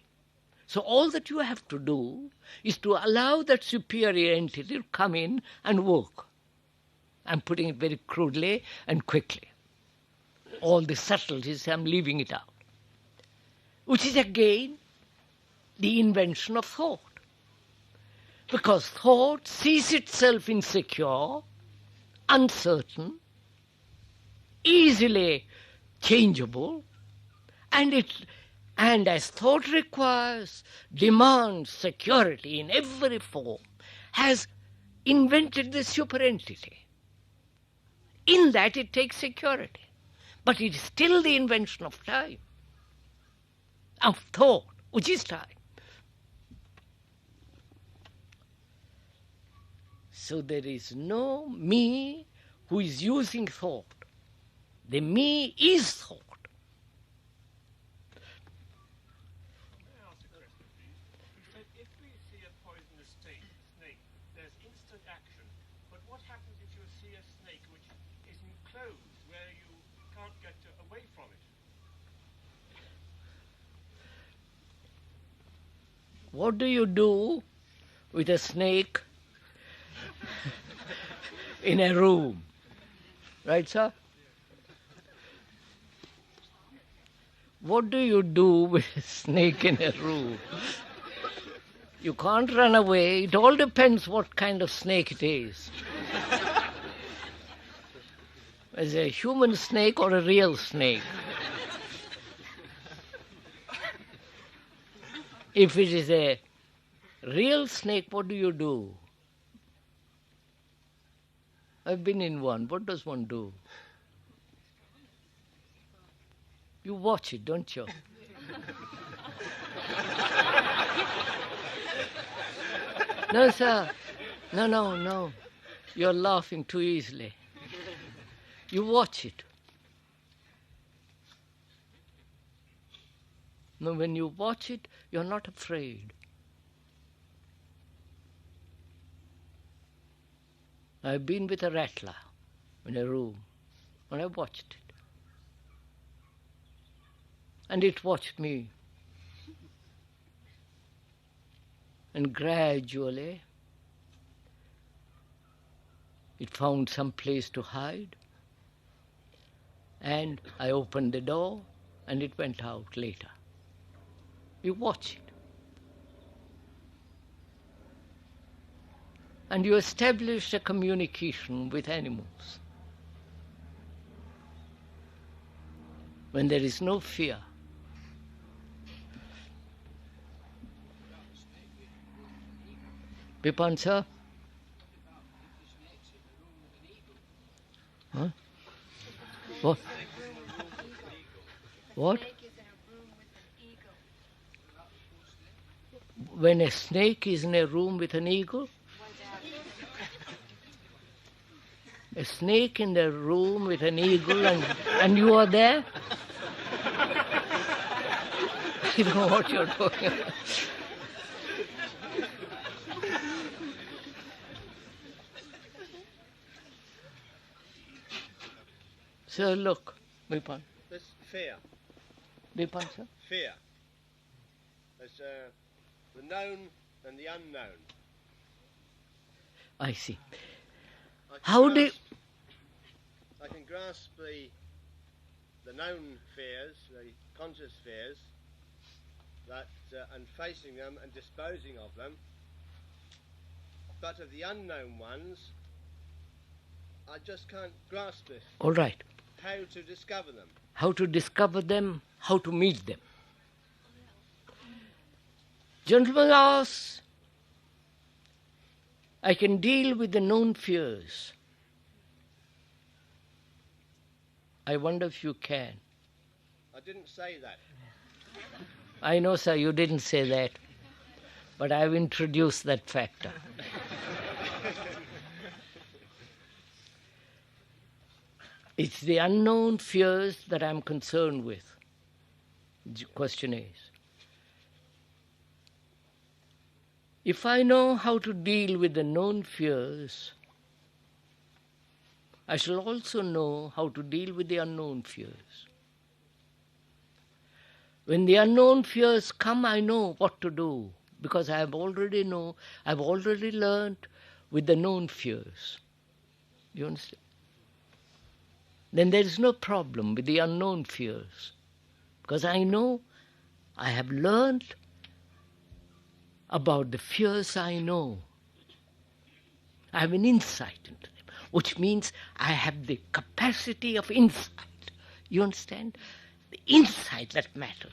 So all that you have to do is to allow that superior entity to come in and work. I'm putting it very crudely and quickly. All the subtleties, I'm leaving it out. Which is again the invention of thought. Because thought sees itself insecure, uncertain, easily changeable, and as thought requires, demands security in every form, has invented the superentity. In that it takes security. But it is still the invention of time, of thought, which is time. So there is no me who is using thought. The me is thought. If we see a poisonous snake, there's instant action. But what happens if you see a snake which is enclosed, where you can't get away from it? What do you do with a snake in a room? Right, sir? What do you do with a snake in a room? You can't run away. It all depends what kind of snake it is. Is it a human snake or a real snake? If it is a real snake, what do you do? I've been in one. What does one do? You watch it, don't you? No, sir. No. You're laughing too easily. You watch it. No, when you watch it, you're not afraid. I've been with a rattler in a room, and I watched it. And it watched me. And gradually, it found some place to hide. And I opened the door, and it went out later. You watch it. And you establish a communication with animals. When there is no fear. Bipan, sir? Huh? What? What? When a snake is in a room with an eagle? A snake in the room with an eagle and you are there? You know what you're talking about. So look, Bipan. This fear. Bipan, sir? Fear. There's the known and the unknown. I see. I can grasp the known fears, the conscious fears, that and facing them and disposing of them. But of the unknown ones, I just can't grasp it. All right. How to discover them? How to discover them, how to meet them. Gentlemen asks, I can deal with the known fears. I wonder if you can. I didn't say that. I know, sir, you didn't say that, but I've introduced that factor. It's the unknown fears that I'm concerned with. The question is, if I know how to deal with the known fears, I shall also know how to deal with the unknown fears. When the unknown fears come, I know what to do, because I've already learned with the known fears. You understand? Then there is no problem with the unknown fears, because I know I have learned about the fears I know. I have an insight into them, which means I have the capacity of insight. You understand? The insight that matters.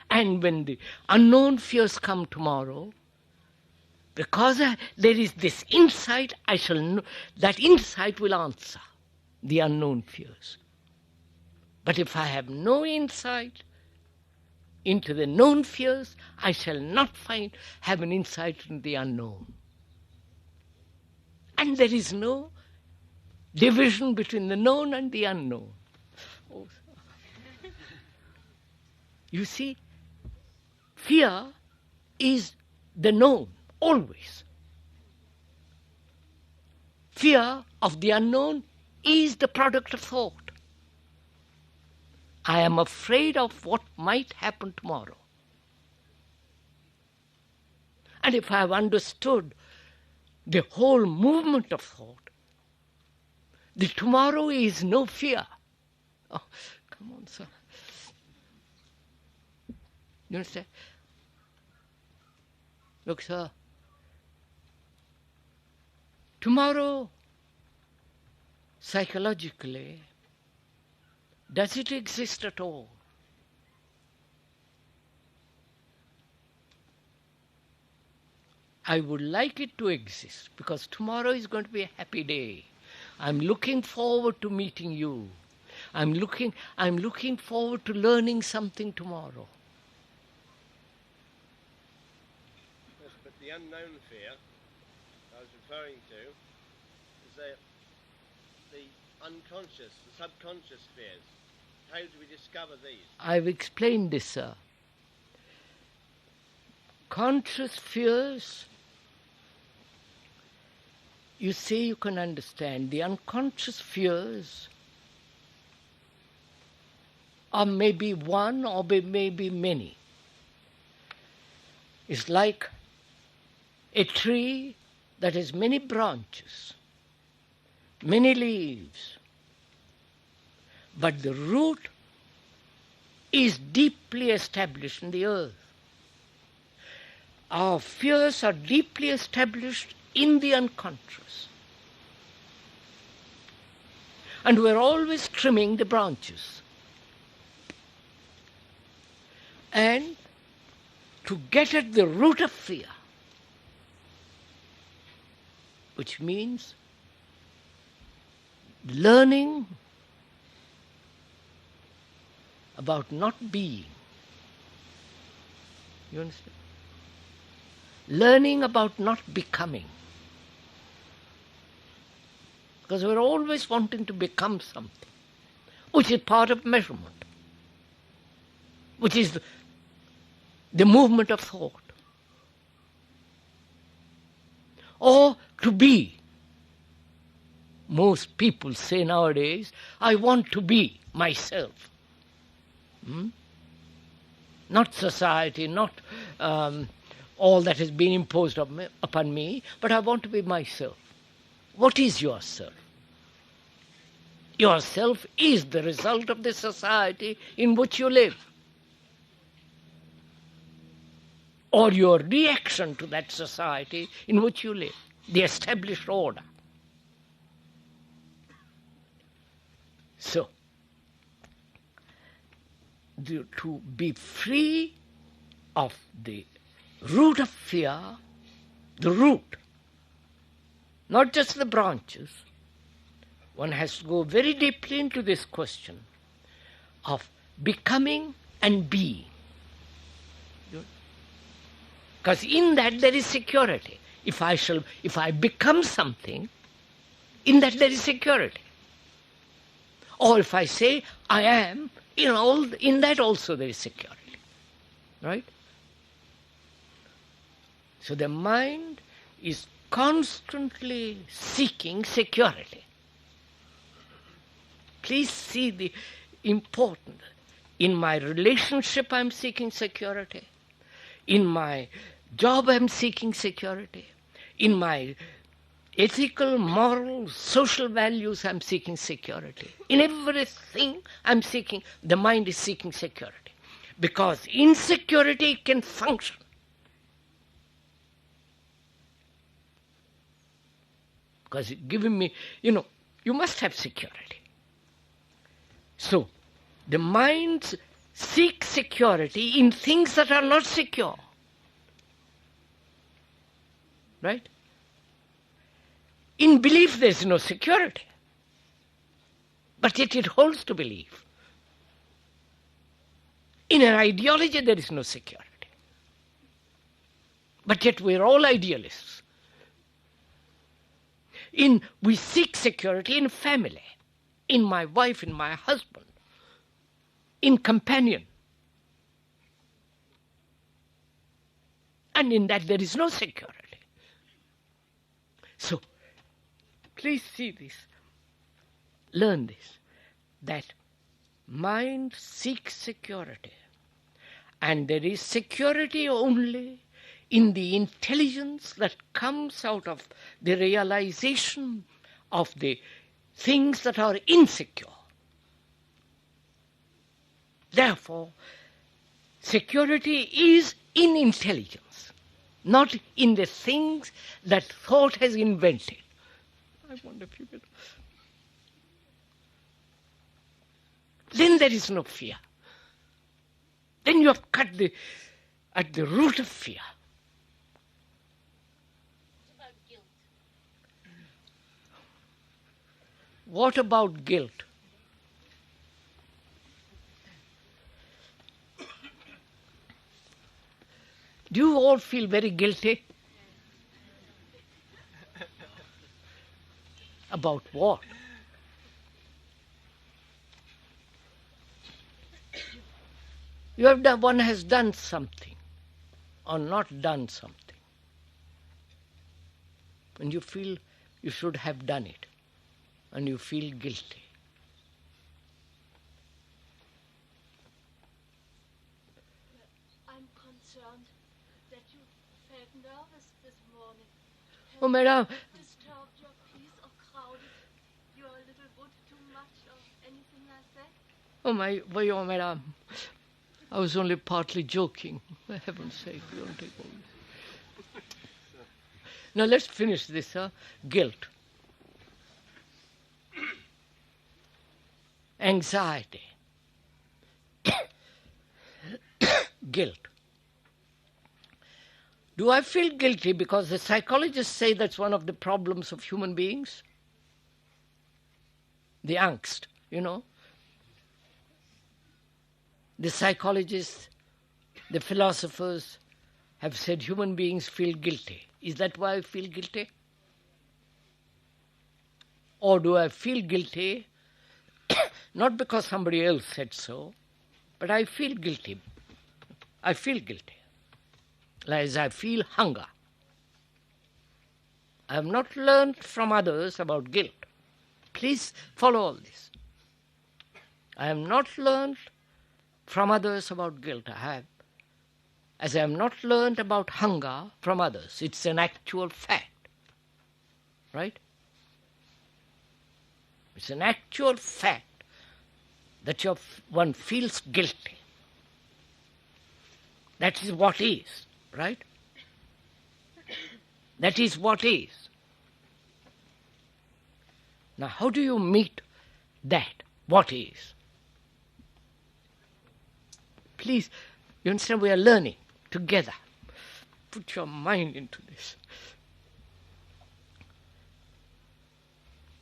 And when the unknown fears come tomorrow, because there is this insight, I shall know, that insight will answer the unknown fears. But if I have no insight into the known fears, I shall not have an insight into the unknown. And there is no division between the known and the unknown. Oh. You see, fear is the known, always. Fear of the unknown is the product of thought. I am afraid of what might happen tomorrow. And if I have understood the whole movement of thought, the tomorrow is no fear. Oh, come on, sir. You understand? Look, sir. Tomorrow, psychologically, does it exist at all? I would like it to exist because tomorrow is going to be a happy day. I'm looking forward to meeting you. I'm looking forward to learning something tomorrow. Yes, but the unknown fear I was referring to is the unconscious, the subconscious fears. How do we discover these? I've explained this, sir. Conscious fears, you see, you can understand. The unconscious fears are maybe one or maybe many. It's like a tree that has many branches, many leaves, but the root is deeply established in the earth. Our fears are deeply established in the unconscious. And we're always trimming the branches. And to get at the root of fear, which means learning about not being. You understand? Learning about not becoming. Because we're always wanting to become something, which is part of measurement, which is the movement of thought. Or to be. Most people say nowadays, I want to be myself. Not society, not all that has been imposed upon me, but I want to be myself. What is yourself? Yourself is the result of the society in which you live, or your reaction to that society in which you live, the established order. So, to be free of the root of fear, the root, not just the branches, one has to go very deeply into this question of becoming and being. Because in that there is security. If I become something, in that there is security. Or if I say I am, in that also there is security. Right? So the mind is constantly seeking security. Please see the important. In my relationship I'm seeking security. In my job I'm seeking security. In my ethical, moral, social values I'm seeking security. In everything the mind is seeking security. Because in security it can function. because it's giving me, you must have security. So, the mind seeks security in things that are not secure. Right? In belief there is no security. But yet it holds to belief. In an ideology there is no security. But yet we are all idealists. We seek security in family, in my wife, in my husband, in companion. And in that there is no security. So, please see this, learn this, that mind seeks security. And there is security only in the intelligence that comes out of the realization of the things that are insecure. Therefore, security is in intelligence, not in the things that thought has invented. I wonder if you will. Then there is no fear. Then you have cut at the root of fear. What about guilt? Do you all feel very guilty? About what? One has done something or not done something. And you feel you should have done it. And you feel guilty. I'm concerned that you felt nervous this morning. Oh, madam. Disturbed your peace or crowded your little wood too much or anything like that? Oh, madam. I was only partly joking. For heaven's sake, you don't take all this. Now let's finish this, guilt. Anxiety. Guilt. Do I feel guilty because the psychologists say that's one of the problems of human beings? The angst, The psychologists, the philosophers have said human beings feel guilty. Is that why I feel guilty? Or do I feel guilty not because somebody else said so, but I feel guilty. I feel guilty. As I feel hunger. I have not learned from others about guilt. Please follow all this. I have not learned from others about guilt. As I have not learned about hunger from others. It's an actual fact. Right? It's an actual fact that one feels guilty. That is what is, right? That is what is. Now, how do you meet that, what is? Please, you understand, we are learning together. Put your mind into this.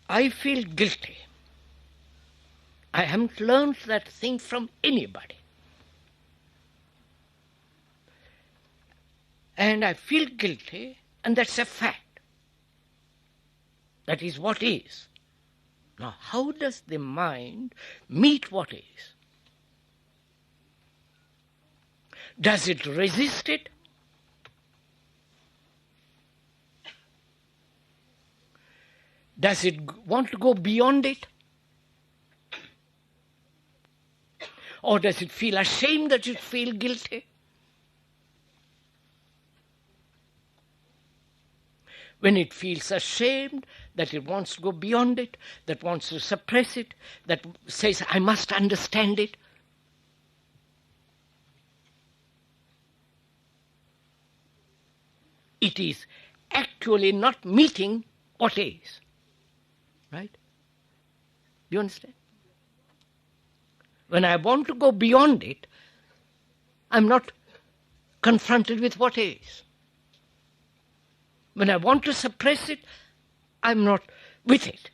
I feel guilty. I haven't learned that thing from anybody. And I feel guilty, and that's a fact. That is what is. Now, how does the mind meet what is? Does it resist it? Does it want to go beyond it? Or does it feel ashamed that it feels guilty? When it feels ashamed, that it wants to go beyond it, that wants to suppress it, that says, I must understand it. It is actually not meeting what is. Right? Do you understand? When I want to go beyond it, I'm not confronted with what is. When I want to suppress it, I'm not with it.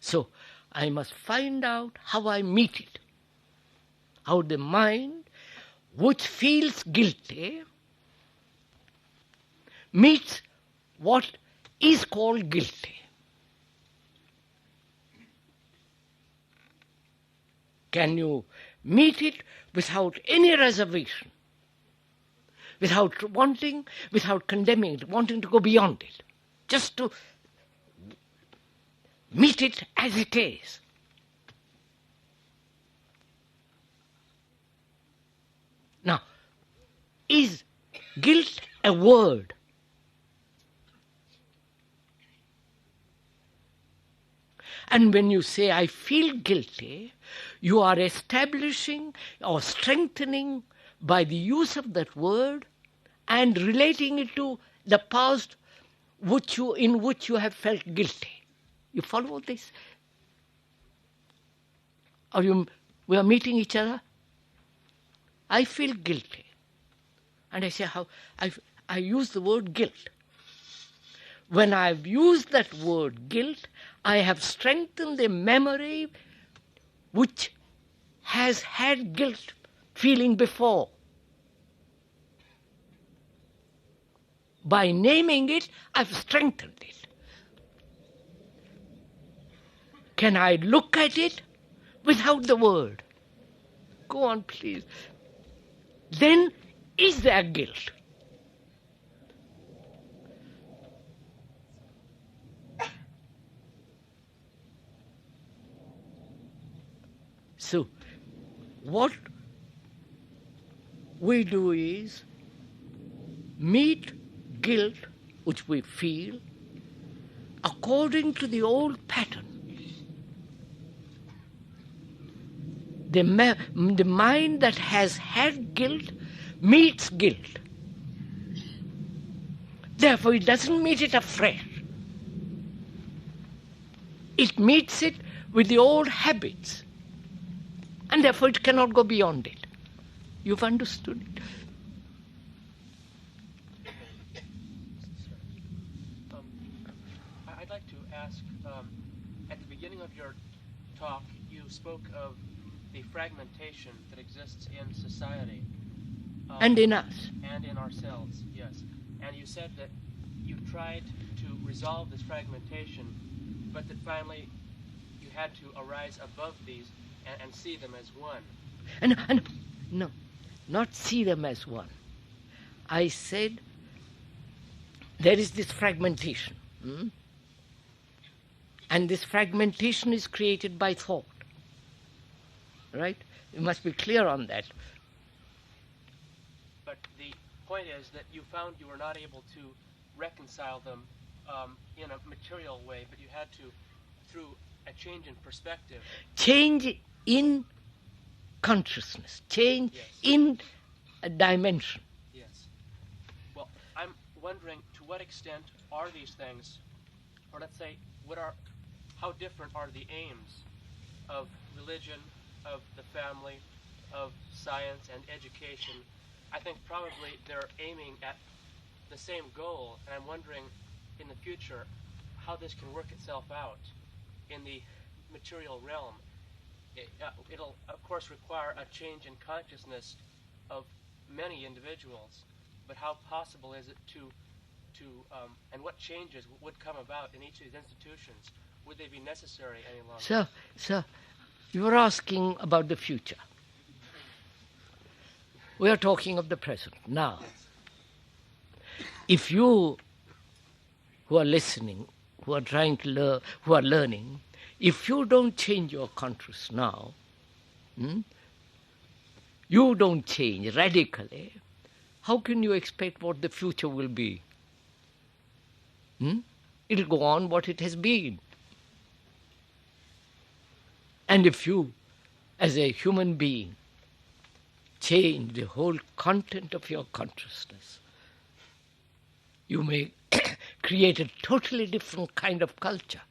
So I must find out how I meet it. How the mind, which feels guilty, meets what is called guilty. Can you meet it without any reservation, without wanting, without condemning it, wanting to go beyond it, just to meet it as it is? Now, is guilt a word? And when you say, I feel guilty, you are establishing or strengthening by the use of that word and relating it to the past in which you have felt guilty. You follow this? We are meeting each other? I feel guilty. And I say, I use the word guilt. When I've used that word guilt, I have strengthened the memory which has had guilt feeling before. By naming it, I've strengthened it. Can I look at it without the word? Go on, please. Then is there guilt? So, what we do is meet guilt, which we feel, according to the old pattern. The mind that has had guilt meets guilt. Therefore, it doesn't meet it afresh. It meets it with the old habits. And therefore it cannot go beyond it. You've understood it? I'd like to ask, at the beginning of your talk, you spoke of the fragmentation that exists in society. And in us. And in ourselves, yes. And you said that you tried to resolve this fragmentation, but that finally you had to arise above these and see them as one. And no, not see them as one. I said there is this fragmentation. And this fragmentation is created by thought. Right? You must be clear on that. But the point is that you found you were not able to reconcile them in a material way, but you had to, through a change in perspective. Change in consciousness, change in a dimension. Yes. Well, I'm wondering to what extent are these things, or let's say, how different are the aims of religion, of the family, of science and education? I think probably they're aiming at the same goal, and I'm wondering in the future how this can work itself out in the material realm. It'll, of course, require a change in consciousness of many individuals, but how possible is it to and what changes would come about in each of these institutions? Would they be necessary any longer? Sir, you were asking about the future. We are talking of the present. Now, if you who are listening, who are trying to learn, who are learning, if you don't change your consciousness now, you don't change radically, how can you expect what the future will be? It'll go on what it has been. And if you, as a human being, change the whole content of your consciousness, you may create a totally different kind of culture.